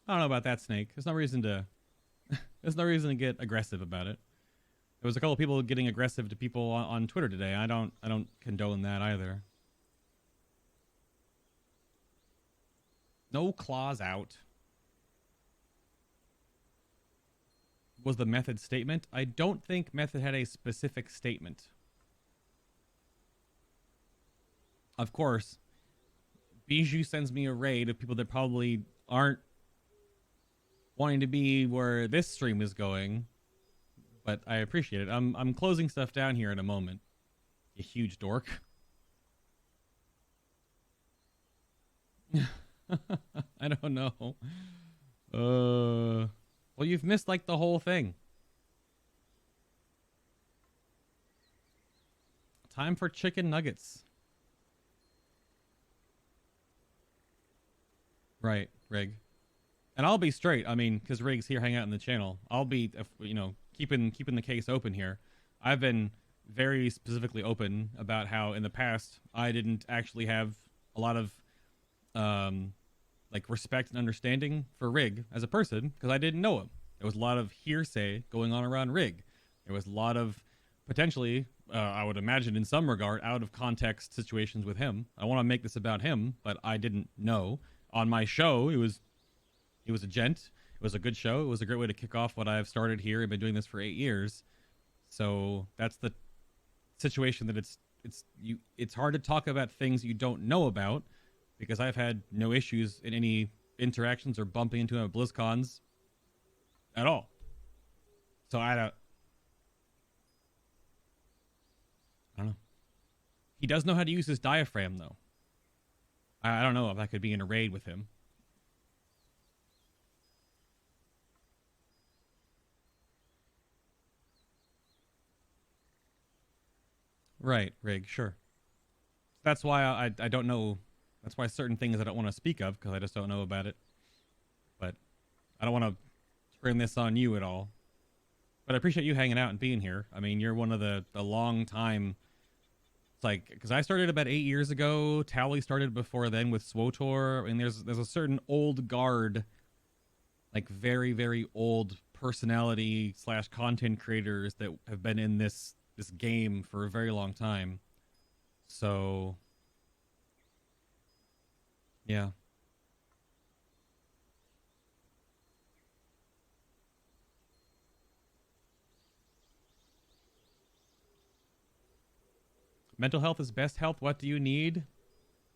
I don't know about that, Snake. There's no reason to get aggressive about it. There was a couple of people getting aggressive to people on Twitter today. I don't condone that either. No claws out. Was the Method statement? I don't think Method had a specific statement. Of course, Bijou sends me a raid of people that probably aren't wanting to be where this stream is going, but I appreciate it. I'm closing stuff down here in a moment. You huge dork. I don't know. Well, you've missed like the whole thing. Time for chicken nuggets. Right, Rig. And I'll be straight. I mean, because Rig's here hanging out in the channel. I'll be, keeping the case open here. I've been very specifically open about how in the past I didn't actually have a lot of respect and understanding for Rig as a person because I didn't know him. There was a lot of hearsay going on around Rig. There was a lot of potentially, I would imagine in some regard, out of context situations with him. I want to make this about him, but I didn't know. On my show, he was a gent. It was a good show. It was a great way to kick off what I've started here. I've been doing this for 8 years. So that's the situation that it's hard to talk about things you don't know about because I've had no issues in any interactions or bumping into him at BlizzCons at all. So I don't know. He does know how to use his diaphragm, though. I don't know if I could be in a raid with him. Right, Rig, sure. That's why I don't know. That's why certain things I don't want to speak of, because I just don't know about it. But I don't want to turn this on you at all. But I appreciate you hanging out and being here. I mean, you're one of the long time. It's like, because I started about 8 years ago. Tally started before then with SWOTOR. I mean, there's a certain old guard, like very, very old personality / content creators that have been in this game for a very long time. So, yeah. Mental health is best health. What do you need?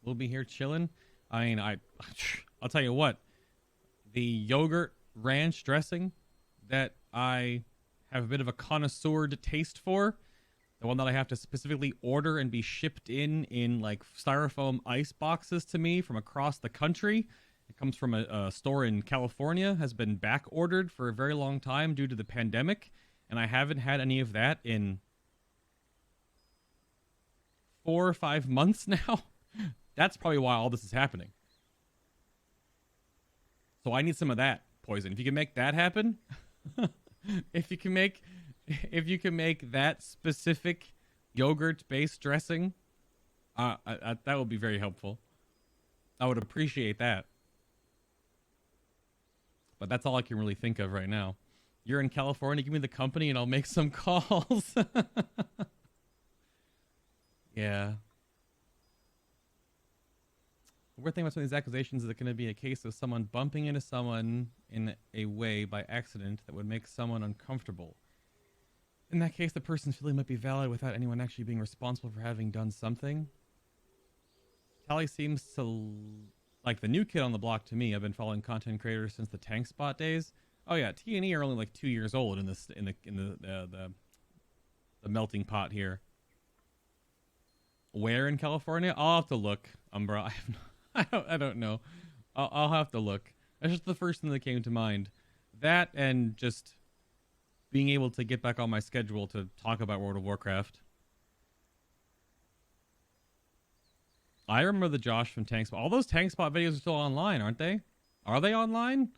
We'll be here chilling. I mean, I'll tell you what. The yogurt ranch dressing that I have a bit of a connoisseur taste for, the one that I have to specifically order and be shipped in like styrofoam ice boxes to me from across the country. It comes from a store in California, has been back ordered for a very long time due to the pandemic, and I haven't had any of that in 4 or 5 months now. That's probably why all this is happening. So I need some of that poison. If you can make that happen, if you can make that specific yogurt-based dressing, that would be very helpful. I would appreciate that. But that's all I can really think of right now. You're in California, give me the company and I'll make some calls. Yeah. The weird thing about some of these accusations is it going to be a case of someone bumping into someone in a way by accident that would make someone uncomfortable. In that case, the person's feeling might be valid without anyone actually being responsible for having done something. Tally seems to like the new kid on the block to me. I've been following content creators since the Tank Spot days. Oh yeah, T&E are only like 2 years old in the melting pot here. Where in California? I'll have to look, Umbra. I don't know. I'll have to look. That's just the first thing that came to mind. That and just being able to get back on my schedule to talk about World of Warcraft. I remember the Josh from Tank Spot. All those Tank Spot videos are still online, aren't they? Are they online?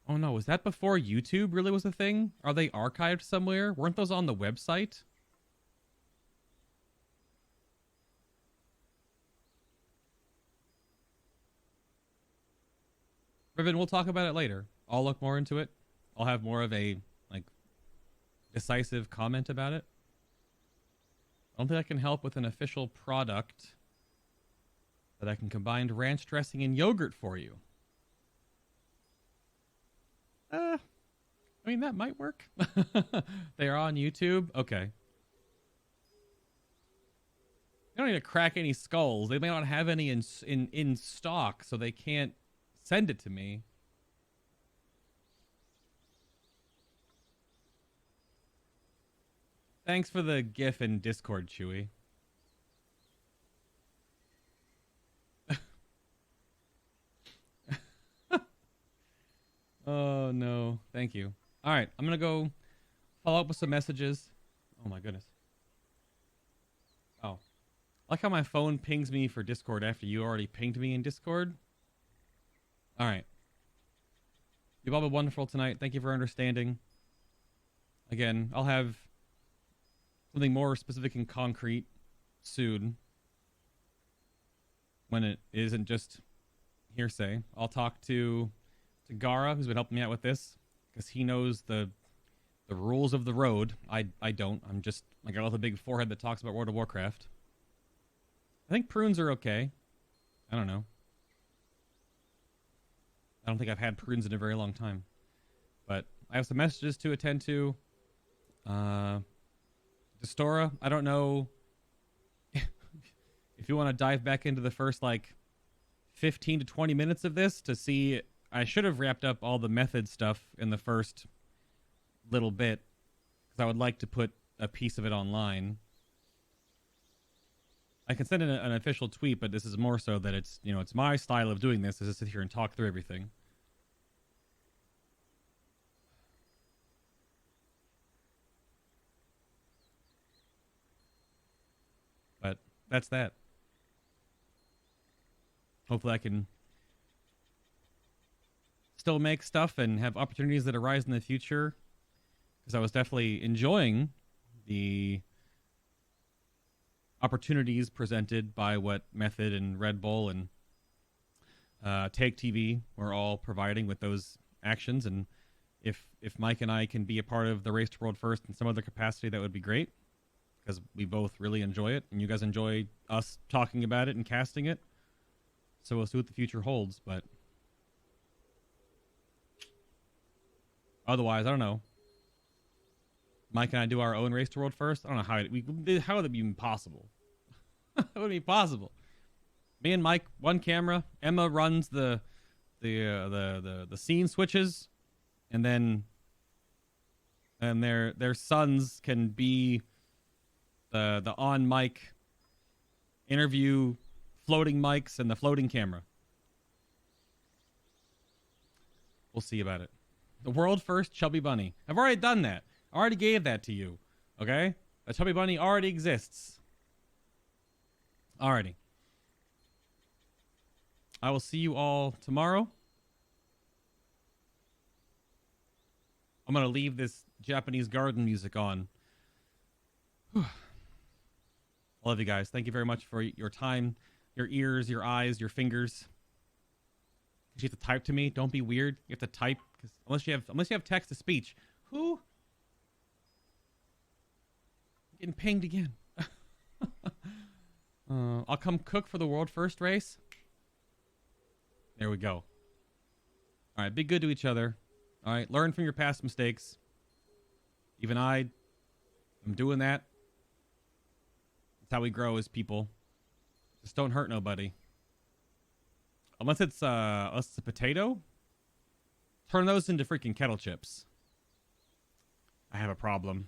Oh no, was that before YouTube really was a thing? Are they archived somewhere? Weren't those on the website? Riven, we'll talk about it later. I'll look more into it. I'll have more of a like decisive comment about it. I don't think I can help with an official product that I can combine ranch dressing and yogurt for you. I mean, that might work. They are on YouTube. Okay. You don't need to crack any skulls. They may not have any in stock, so they can't send it to me. Thanks for the GIF in Discord, Chewy. Oh, no. Thank you. All right. I'm going to go follow up with some messages. Oh, my goodness. Oh. I like how my phone pings me for Discord after you already pinged me in Discord. All right. You've all been wonderful tonight. Thank you for understanding. Again, I'll have something more specific and concrete soon when it isn't just hearsay. I'll talk to Gara, who's been helping me out with this, because he knows the rules of the road. I don't. I'm just like I got a big forehead that talks about World of Warcraft. I think prunes are okay. I don't know. I don't think I've had prunes in a very long time. But I have some messages to attend to. Destora, I don't know if you want to dive back into the first, like, 15 to 20 minutes of this to see. I should have wrapped up all the method stuff in the first little bit. because I would like to put a piece of it online. I can send in an official tweet, but this is more so that it's, you know, it's my style of doing this is to sit here and talk through everything. But that's that. Hopefully I can still make stuff and have opportunities that arise in the future, because I was definitely enjoying the opportunities presented by what Method and Red Bull and Take TV were all providing with those actions. And if Mike and I can be a part of the Race to World First in some other capacity, that would be great, because we both really enjoy it, and you guys enjoy us talking about it and casting it. So we'll see what the future holds, but otherwise, I don't know. Mike and I do our own Race to World First. I don't know how would it be even possible? It wouldn't be possible. Me and Mike, one camera. Emma runs the scene switches, and then their sons can be the on mic interview, floating mics, and the floating camera. We'll see about it. The world first chubby bunny. I've already done that. I already gave that to you. Okay? A chubby bunny already exists. Alrighty. I will see you all tomorrow. I'm going to leave this Japanese garden music on. I love you guys. Thank you very much for your time, your ears, your eyes, your fingers. You have to type to me. Don't be weird. You have to type, because unless you have text to speech. Who? I'm getting pinged again. I'll come cook for the world first race. There we go. All right, be good to each other. All right, learn from your past mistakes. Even I'm doing that. That's how we grow as people. Just don't hurt nobody. Unless it's a potato. Turn those into freaking kettle chips. I have a problem.